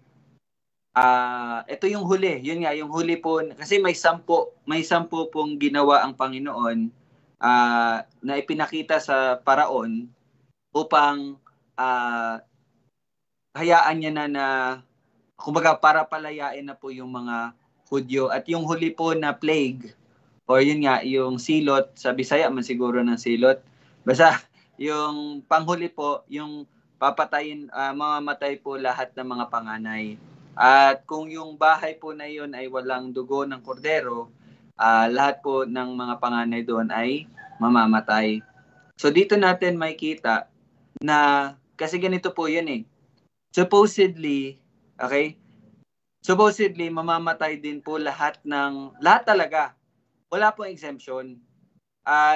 ito yung huli. Yun nga, yung huli po kasi may 10 pong ginawa ang Panginoon na ipinakita sa paraon upang hayaan niya na kumbaga para palayain na po yung mga Hudyo. At yung huli po na plague, or yun nga, yung silot, sa Bisaya man siguro ng silot. Basta yung panghuli po, yung papatayin, mamamatay po lahat ng mga panganay. At kung yung bahay po na yun ay walang dugo ng kordero, lahat po ng mga panganay doon ay mamamatay. So dito natin makikita na, kasi ganito po yun eh. Supposedly, mamamatay din po lahat talaga. Wala pong exemption.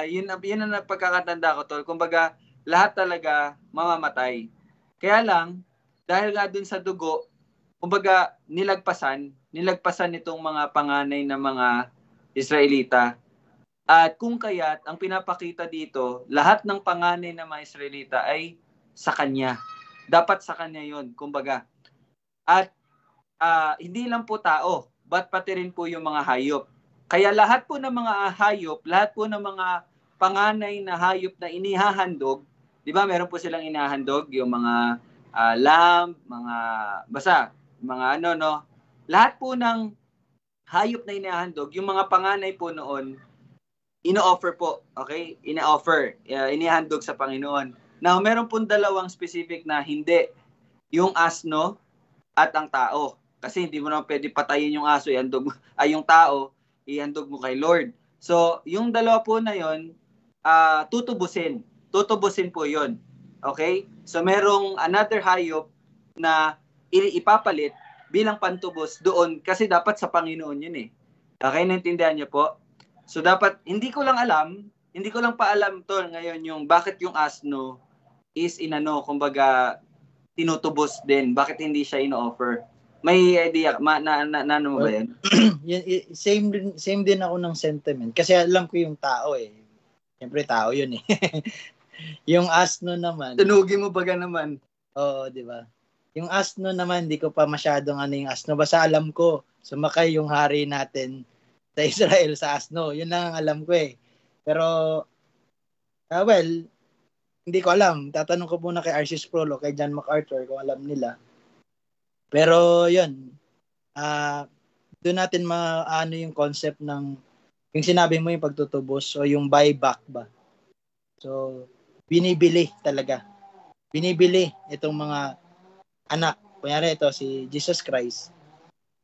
Yun ang pagkakatanda ko, tol. Kumbaga, lahat talaga mamamatay. Kaya lang, dahil nga dun sa dugo, kumbaga, nilagpasan itong mga panganay na mga Israelita. At kung kaya't, ang pinapakita dito, lahat ng panganay na mga Israelita ay sa Kanya. Dapat sa Kanya yun, kumbaga. At hindi lang po tao, but pati rin po yung mga hayop. Kaya lahat po ng mga hayop, lahat po ng mga panganay na hayop na inihahandog, di ba meron po silang inihahandog, yung mga lamb, lahat po ng hayop na inihahandog, yung mga panganay po noon, ino-offer po, okay? Inihandog sa Panginoon. Now, meron pong dalawang specific na hindi, yung asno at ang tao. Kasi hindi mo naman pwede patayin yung aso, yung tao, ihandog mo kay Lord. So, yung dalawa po na yon, tutubusin. Tutubusin po yon. Okay? So, merong another hayop na ipapalit bilang pantubos doon kasi dapat sa Panginoon yun eh. Okay? Naintindihan niyo po? So, dapat, hindi ko lang pa alam to ngayon yung bakit yung asno is kumbaga, tinutubos din? Bakit hindi siya ino-offer? May idea, ano mo ba yan? Same din ako ng sentiment. Kasi alam ko yung tao eh. Siyempre tao yun eh. Yung asno naman. Tunugin mo baga naman. Oo, di ba? Yung asno naman, di ko pa masyadong ano yung asno. Basta alam ko, sumakay yung hari natin sa Israel sa asno. Yun lang ang alam ko eh. Pero, well, hindi ko alam. Tatanong ko muna kay Arcis Prolo, kay John MacArthur kung alam nila. Pero, yun. Doon natin maano yung concept ng yung sinabi mo yung pagtutubos o yung buyback ba. So, binibili talaga. Binibili itong mga anak. Kunyari ito, si Jesus Christ.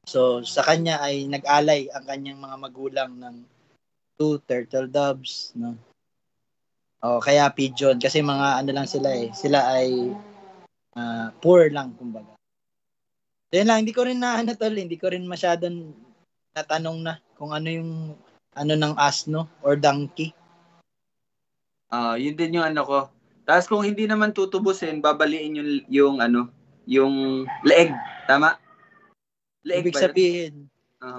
So, sa kanya ay nag-alay ang kanyang mga magulang ng 2 turtle doves, no? O kaya pigeon. Kasi mga ano lang sila eh. Sila ay poor lang, kumbaga. So, yun lang. Hindi ko rin hindi ko rin masyadong natanong na kung ano yung ano ng asno or donkey. Yun din yung ano ko. Tapos kung hindi naman tutubusin, babaliin yung leeg. Tama? Leeg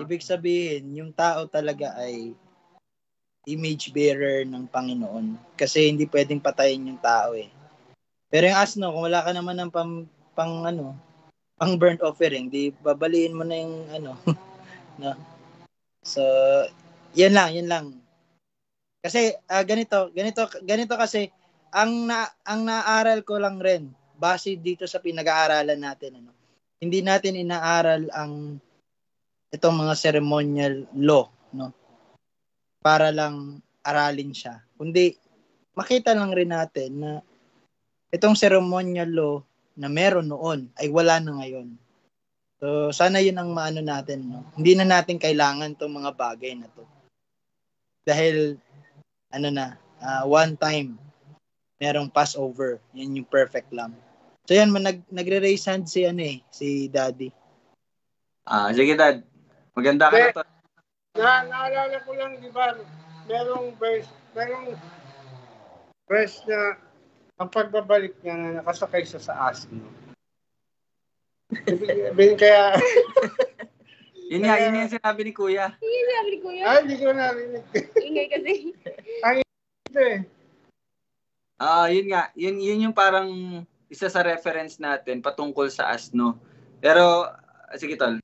Ibig sabihin, yung tao talaga ay image bearer ng Panginoon. Kasi hindi pwedeng patayin yung tao eh. Pero yung asno, kung wala ka naman ng pang burnt offering, di babaliin mo na yung ano. No? So, yan lang. Kasi ganito kasi ang naaral ko lang rin base dito sa pinag-aaralan natin ano. Hindi natin inaaral ang itong mga ceremonial law, no? Para lang aralin siya. Kundi makita lang rin natin na itong ceremonial law na meron noon ay wala na ngayon. So sana 'yun ang maano natin, no? Hindi na natin kailangan tong mga bagay na to. Dahil one time merong Passover, yan yung perfect lamb. So yan, nagre-raise hand si Daddy. Sige Dad. Maganda ka na to. Naalala ko lang, di ba, merong verse na ang pagbabalik niya na nakasakay siya sa asno. Kaya Yun yung sinabi ni Kuya. hindi ko narinig. Ingay kasi. Ito eh. Yun nga. Yun yung parang isa sa reference natin patungkol sa asno. Pero, sige tol.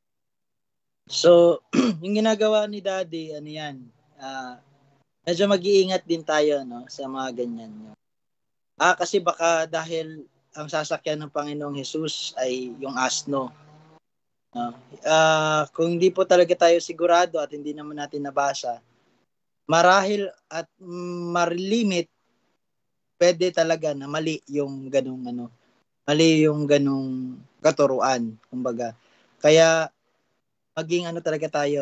So, yung ginagawa ni Daddy, ano yan, medyo mag-iingat din tayo, no, sa mga ganyan. Kasi baka dahil ang sasakyan ng Panginoong Jesus ay yung asno. Kung hindi po talaga tayo sigurado at hindi naman natin nabasa, marahil at marilimit, pwede talaga na mali yung ganung katuruan, kumbaga. Kaya maging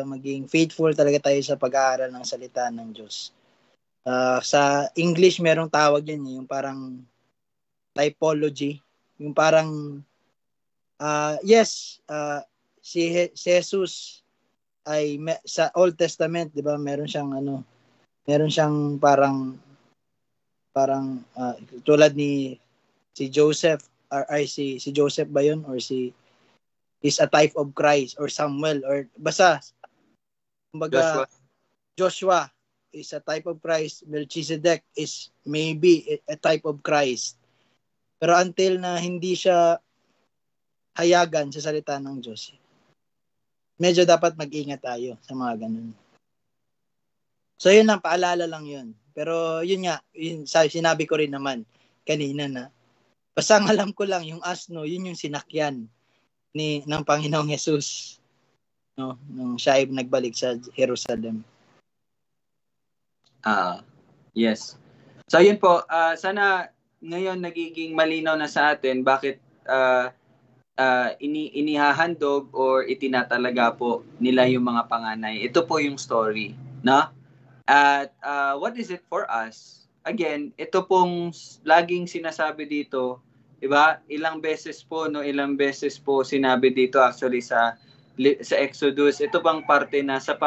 maging faithful talaga tayo sa pag-aaral ng salita ng Diyos. Sa English merong tawag yan, yung parang typology, yung parang si Jesus ay sa Old Testament, 'di ba? Meron siyang parang tulad ni si Joseph si Joseph ba 'yon or is a type of Christ or Samuel or basta kumbaga Joshua is a type of Christ, Melchizedek is maybe a type of Christ. Pero until na hindi siya hayagan sa salita ng Diyos, medyo dapat mag-ingat tayo sa mga ganun. So yun lang, paalala lang yun. Pero yun nga, sinabi ko rin naman kanina na basta ang alam ko lang, yung asno, yun yung sinakyan ng Panginoong Jesus, no, nung siya ay nagbalik sa Jerusalem. Yes. So yun po, sana ngayon nagiging malinaw na sa atin bakit inihahandog or itinatalaga po nila yung mga panganay. Ito po yung story, no? At what is it for us? Again, ito pong laging sinasabi dito, 'di ba? Ilang beses po sinabi dito actually sa Exodus. Ito bang parte na sa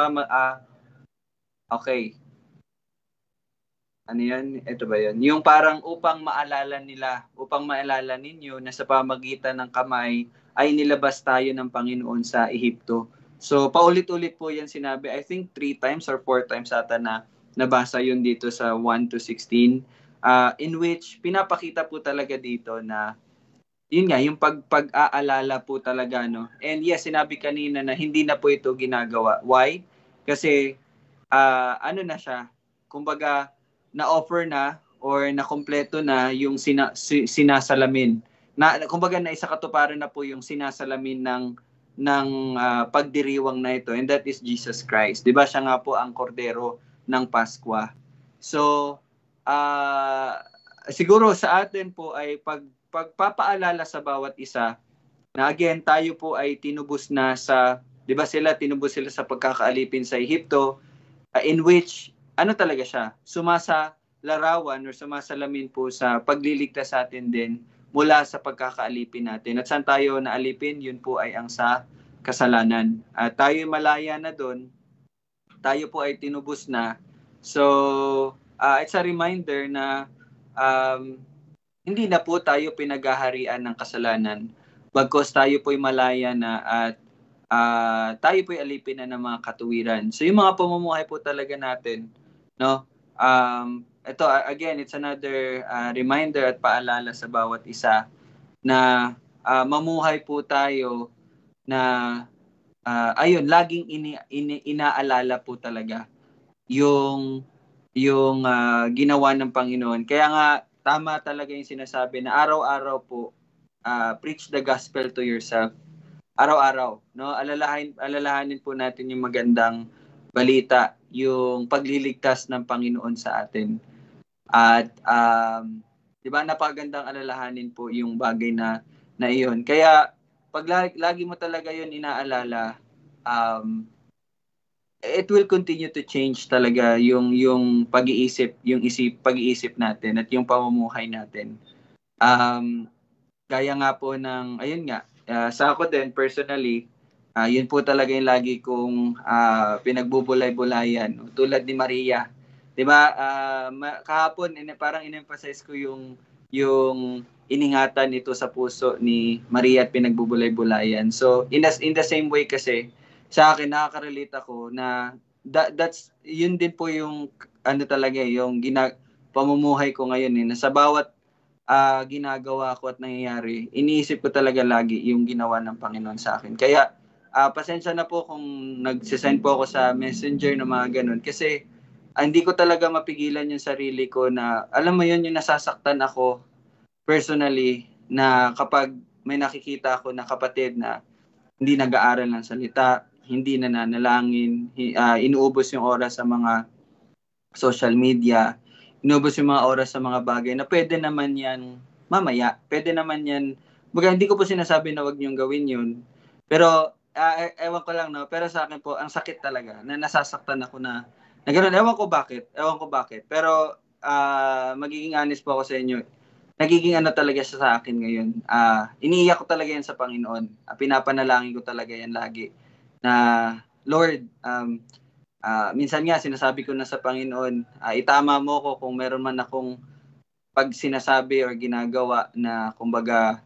okay. ano yan? Ito ba yan? Yung parang upang maalala ninyo na sa pamagitan ng kamay ay nilabas tayo ng Panginoon sa Ehipto. So, paulit-ulit po yan sinabi. I think 3 times or 4 times ata na nabasa yun dito sa 1 to 16. In which, pinapakita po talaga dito na yun nga, yung pag-aalala po talaga, no? And yes, sinabi kanina na hindi na po ito ginagawa. Why? Kasi, ano na siya, kumbaga, na-offer na or na-kompleto na yung sinasalamin. Kumbaga, naisakatuparan na po yung sinasalamin ng pagdiriwang na ito. And that is Jesus Christ. Diba? Siya nga po ang kordero ng Paskwa. So, siguro sa atin po ay pagpapaalala sa bawat isa na again tayo po ay tinubos na sa, 'di ba tinubos sila sa pagkakaalipin sa Ehipto, in which ano talaga siya, sumasalarawan or sumasalamin po sa pagliligtas sa atin din mula sa pagkakaalipin natin. At saan tayo naalipin? Yun po ay ang sa kasalanan. At tayo malaya na doon, tayo po ay tinubos na. So, it's a reminder na hindi na po tayo pinaghaharian ng kasalanan. Bagkus tayo po'y malaya na at tayo po'y alipin na ng mga katuwiran. So yung mga pamumuhay po talaga natin, no? Ito again, it's another reminder at paalala sa bawat isa na mamuhay po tayo na ayun, laging inaalala po talaga yung ginawa ng Panginoon. Kaya nga tama talaga yung sinasabi na araw-araw po preach the gospel to yourself. Araw-araw, no? Alalahanin po natin yung magandang balita, yung pagliligtas ng Panginoon sa atin. At 'di ba napakagandang alalahanin po yung bagay na iyon. Kaya pag lagi mo talaga yun inaalala, it will continue to change talaga yung pag-iisip natin at yung pamumuhay natin. Gaya nga po ng ayun nga, sa ako din personally, yun po talaga yung lagi kong pinagbubulay-bulayan, tulad ni Maria. 'Di ba? Kahapon parang in-emphasize ko yung iningatan ito sa puso ni Maria at pinagbubulay-bulayan. So in the same way kasi sa akin nakaka-relate ako na that's yun din po yung ano talaga yung pamumuhay ko ngayon na sa bawat ginagawa ko at nangyayari, iniisip ko talaga lagi yung ginawa ng Panginoon sa akin. Kaya pasensya na po kung nagsisend po ako sa Messenger na mga ganun kasi hindi ko talaga mapigilan yung sarili ko na alam mo yun yung nasasaktan ako personally na kapag may nakikita ako na kapatid na hindi nag-aaral ng salita, hindi nananalangin, inuubos yung oras sa mga social media, inuubos yung mga oras sa mga bagay na pwede naman yan mamaya, pwede naman yan, hindi ko po sinasabi na wag niyong gawin yun, pero ewan ko lang, no? Pero sa akin po, ang sakit talaga, na nasasaktan ako na gano'n, ewan ko bakit, pero magiging honest po ako sa inyo, nagiging ano talaga siya sa akin ngayon. Iniiyak ko talaga yan sa Panginoon. Pinapanalangin ko talaga yan lagi. Na, Lord, minsan nga sinasabi ko na sa Panginoon, itama mo ko kung meron man akong pag sinasabi or ginagawa na kumbaga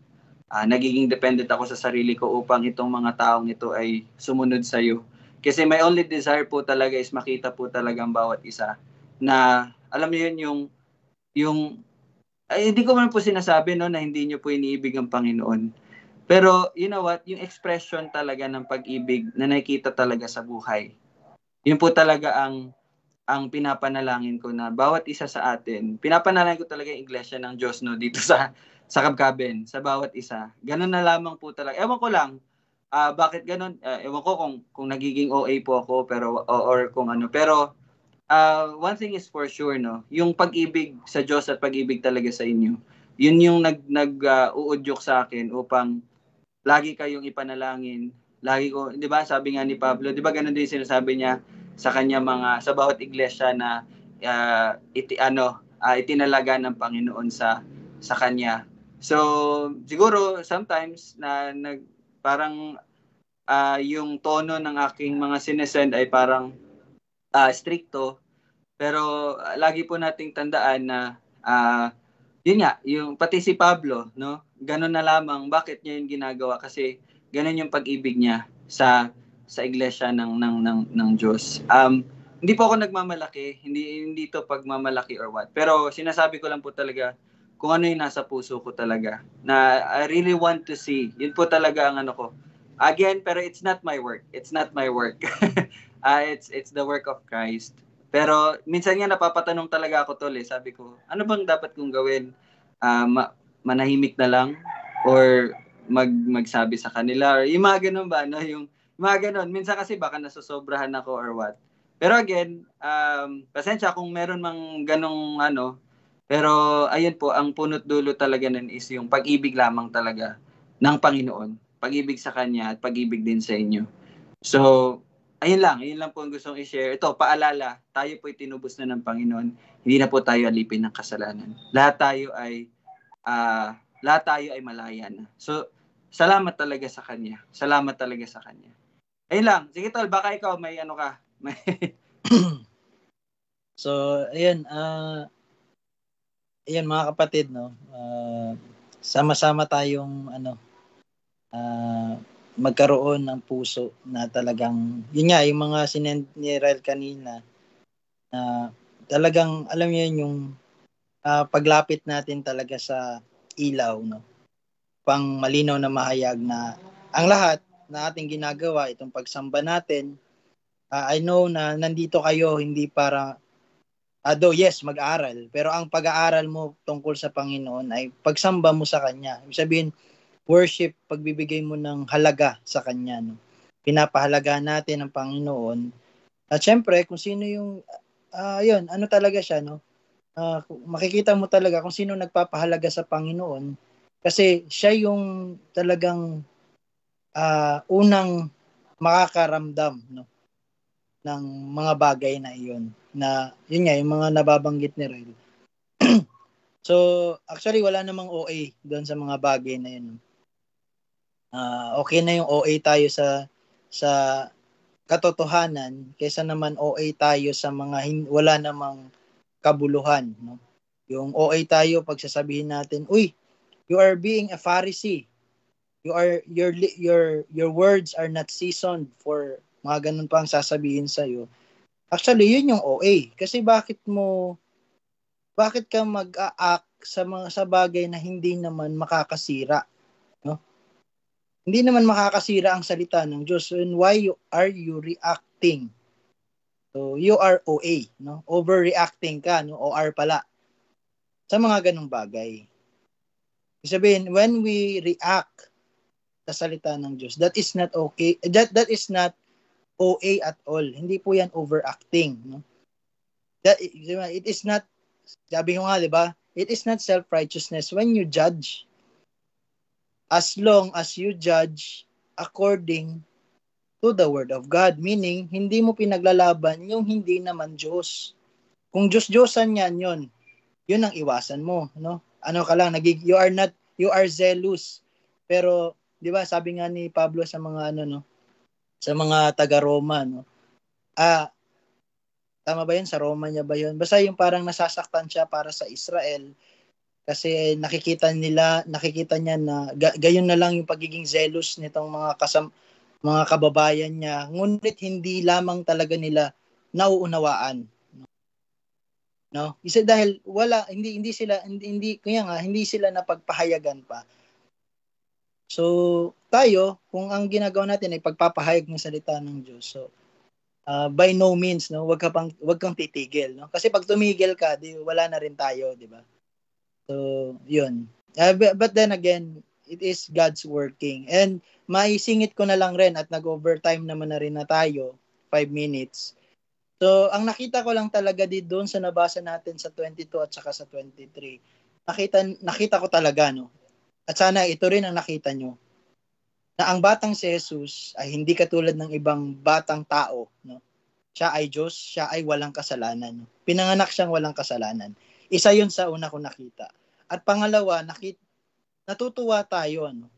nagiging dependent ako sa sarili ko upang itong mga taong ito ay sumunod sa iyo. Kasi my only desire po talaga is makita po talaga ang bawat isa na alam niyo yun yung hindi ko man po sinasabi no na hindi niyo po iniibig ang Panginoon. Pero you know what, yung expression talaga ng pag-ibig na nakikita talaga sa buhay. Yun po talaga ang pinapanalangin ko na bawat isa sa atin. Pinapanalangin ko talaga yung iglesia ng Diyos no dito sa Kabkaben, sa bawat isa. Ganun na lamang po talaga. Ewan ko lang bakit ganun. Ewan ko kung nagiging OA po ako pero or kung ano. Pero one thing is for sure, no, yung pag-ibig sa Diyos at pag-ibig talaga sa inyo, yun yung uudyok sa akin upang lagi kayong ipanalangin. Lagi ko, 'di ba? Sabi nga ni Pablo, 'di ba ganun din sinasabi niya sa kanya sa bawat iglesia na itinalaga ng Panginoon sa kanya. So, siguro sometimes na parang yung tono ng aking mga sinesend ay parang stricto, Pero lagi po nating tandaan na yun nga, yung pati si Pablo, no? Ganun na lamang bakit niya yung ginagawa kasi ganun yung pag-ibig niya sa iglesia ng Diyos. Hindi po ako nagmamalaki, hindi to pagmamalaki or what. Pero sinasabi ko lang po talaga kung ano yung nasa puso ko talaga. Na I really want to see. Yun po talaga ang ano ko. Again, pero it's not my work. It's not my work. It's the work of Christ. Pero minsan nga napapatanong talaga ako tol sabi ko, ano bang dapat kong gawin? Manahimik na lang or magsabi sa kanila or yung mga ganun ba, no? Yung mga ganun. Minsan kasi baka nasosobrahan ako or what. Pero again, pasensya kung meron mang ganong ano, pero ayun po, ang punot dulo talaga nun is yung pag-ibig lamang talaga ng Panginoon. Pag-ibig sa Kanya at pag-ibig din sa inyo. So, ayun lang po ang gustong i-share. Ito, paalala, tayo po'y tinubos na ng Panginoon. Hindi na po tayo alipin ng kasalanan. Lahat tayo ay malaya na. So, salamat talaga sa Kanya. Salamat talaga sa Kanya. Ayun lang. Sige tol, baka ikaw may ano ka. So, ayun, ayun mga kapatid, no. Sama-sama tayong magkaroon ng puso na talagang, yun nga, yung mga sinend ni Rel kanina, talagang, alam niyo yung paglapit natin talaga sa ilaw, no? Pang malinaw na mahayag na ang lahat na ating ginagawa, itong pagsamba natin, I know na nandito kayo hindi para, though yes, mag-aaral, pero ang pag-aaral mo tungkol sa Panginoon ay pagsamba mo sa Kanya. Ibig sabihin, worship, pagbibigay mo ng halaga sa Kanya. No? Pinapahalaga natin ang Panginoon. At syempre, kung sino yung, yun, ano talaga siya, no? Makikita mo talaga kung sino nagpapahalaga sa Panginoon kasi siya yung talagang unang makakaramdam, no? Ng mga bagay na iyon. Na, yun nga, yung mga nababanggit ni Rel. So, actually, wala namang OA doon sa mga bagay na yun. Okay na yung OA tayo sa katotohanan kaysa naman OA tayo sa mga wala namang kabuluhan, no? Yung OA tayo pagsasabihin natin, uy, you are being a Pharisee. Your words are not seasoned for mga ganun pa ang sasabihin sa iyo. Actually, yun yung OA. Kasi bakit ka mag-a-act sa bagay na hindi naman makakasira, no? Hindi naman makakasira ang salita ng Diyos. And why are you reacting? So, you are OA, no? Overreacting ka, no? OR pala. Sa mga ganung bagay. Ibig sabihin, when we react sa salita ng Diyos, that is not okay. That is not OA at all. Hindi po yan overacting, no? It is not, sabi ko nga, di ba? It is not self-righteousness when you judge. As long as you judge according to the Word of God. Meaning, hindi mo pinaglalaban yung hindi naman Diyos. Kung Diyos-Diyosan yan, yun ang iwasan mo. No? Ano ka lang, you are zealous. Pero, di ba, sabi nga ni Pablo sa mga sa mga taga-Roma, no? Tama ba yun? Sa Roma niya ba yun? Basta yung parang nasasaktan siya para sa Israel kasi nakikita niya na gayon na lang yung pagiging zealous nitong mga kababayan niya, ngunit hindi lamang talaga nila nauunawaan, no? Isa dahil hindi sila napagpahayagan pa. So tayo, kung ang ginagawa natin ay pagpapahayag ng salita ng Diyos, so by no means, no, wag kang titigil, no? Kasi pag tumigil ka, wala na rin tayo, di ba? So, yun. But then again, it is God's working. And maisingit ko na lang rin at nag-overtime naman na rin na tayo, 5 minutes. So, ang nakita ko lang talaga doon sa nabasa natin sa 22 at saka sa 23, nakita ko talaga, no? At sana ito rin ang nakita nyo, na ang batang si Jesus ay hindi katulad ng ibang batang tao, no? Siya ay Diyos, siya ay walang kasalanan. No? Pinanganak siyang walang kasalanan. Isa yun sa una kong nakita. At pangalawa, natutuwa tayo, no?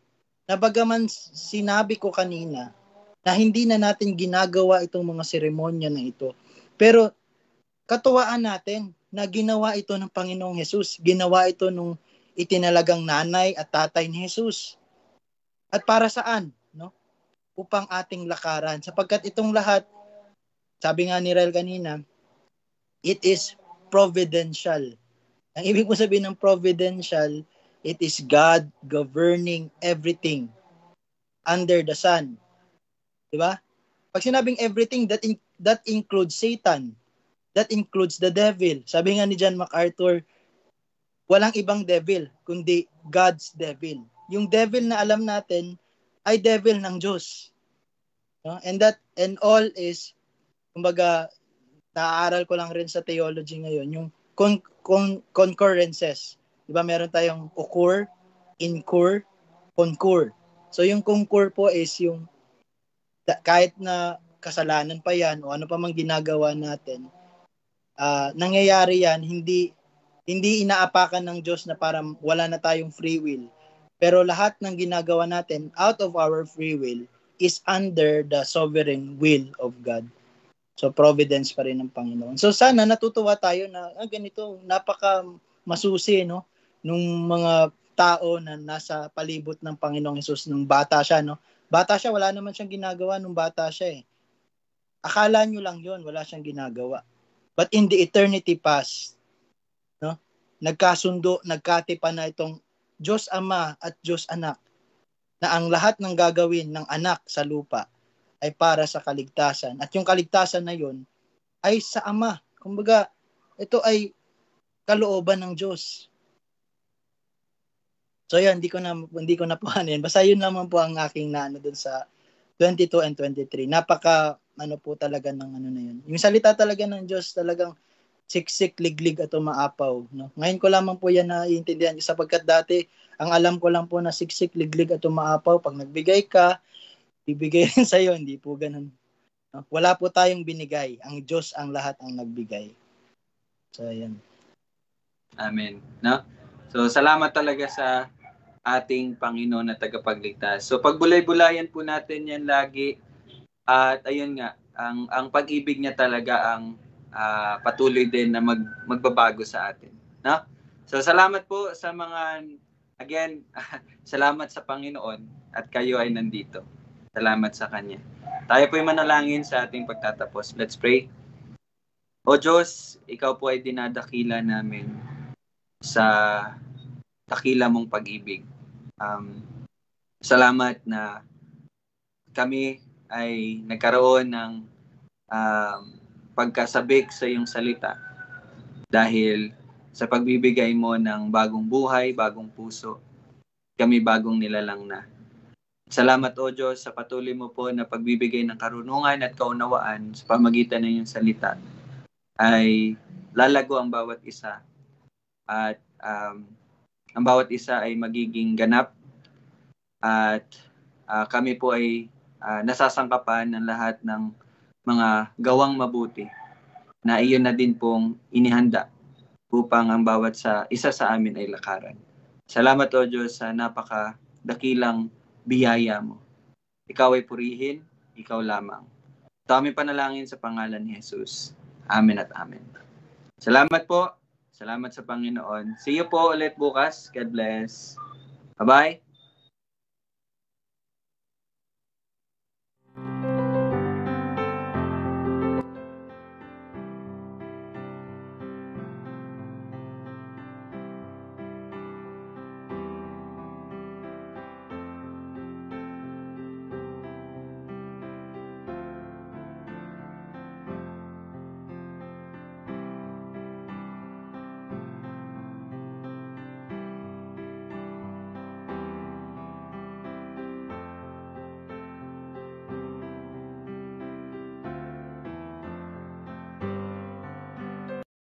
Na bagaman sinabi ko kanina na hindi na natin ginagawa itong mga seremonya na ito, pero katuwaan natin na ginawa ito ng Panginoong Hesus. Ginawa ito nung itinalagang nanay at tatay ni Hesus. At para saan? No? Upang ating lakaran. Sapagkat itong lahat, sabi nga ni Rel kanina, it is providential. Ang ibig mo sabihin ng providential, it is God governing everything under the sun. Diba? Pag sinabing everything, that includes Satan. That includes the devil. Sabi nga ni John MacArthur, walang ibang devil, kundi God's devil. Yung devil na alam natin ay devil ng Diyos. No? And all is, kumbaga, naaaral ko lang rin sa theology ngayon, yung concurrences. Diba meron tayong occur, incur, concur. So yung concur po is yung kahit na kasalanan pa yan o ano pa mang ginagawa natin, nangyayari yan, hindi inaapakan ng Diyos na para wala na tayong free will. Pero lahat ng ginagawa natin out of our free will is under the sovereign will of God. So providence pa rin ng Panginoon. So sana natutuwa tayo na ganito, napaka masusi, no, nung mga tao na nasa palibot ng Panginoong Hesus nung bata siya, no. Bata siya, wala naman siyang ginagawa nung bata siya eh. Akala nyo lang yon, wala siyang ginagawa. But in the eternity past, no, nagkasundo, nagkatipan na itong Diyos Ama at Diyos Anak na ang lahat ng gagawin ng anak sa lupa ay para sa kaligtasan. At yung kaligtasan na yon ay sa Ama. Kumbaga, ito ay kalooban ng Diyos. So yan, hindi ko na po ano yan. Basta yun naman po ang aking naano dun sa 22 and 23. Napaka po talaga ng ano na yun. Yung salita talaga ng Diyos talagang siksik, liglig at umaapaw. No? Ngayon ko lamang po yan naiintindihan sapagkat dati ang alam ko lang po na siksik, liglig at umaapaw. Pag nagbigay ka, bibigay rin sa'yo. Hindi po ganun. No? Wala po tayong binigay. Ang Diyos ang lahat ang nagbigay. So yan. Amen. No? So salamat talaga sa ating Panginoon na tagapagligtas. So pagbulay-bulayan po natin yan lagi. At ayun nga, ang pag-ibig niya talaga ang patuloy din na magbabago sa atin. No? So salamat po sa mga, again, salamat sa Panginoon at kayo ay nandito. Salamat sa Kanya. Tayo po ay manalangin sa ating pagtatapos. Let's pray. O Diyos, Ikaw po ay dinadakila namin sa dakila mong pag-ibig. Salamat na kami ay nagkaroon ng pagkasabik sa iyong salita dahil sa pagbibigay mo ng bagong buhay, bagong puso, kami bagong nilalang na. Salamat o Diyos sa patuloy mo po na pagbibigay ng karunungan at kaunawaan sa pamagitan ng iyong salita ay lalago ang bawat isa at ang bawat isa ay magiging ganap at kami po ay nasasangkapan ng lahat ng mga gawang mabuti na iyon na din pong inihanda upang ang bawat isa sa amin ay lakaran. Salamat o Diyos sa napakadakilang biyaya mo. Ikaw ay purihin, ikaw lamang. Ito aming panalangin sa pangalan ni Jesus. Amen at amen. Salamat po. Salamat sa Panginoon. See you po ulit bukas. God bless. Bye-bye.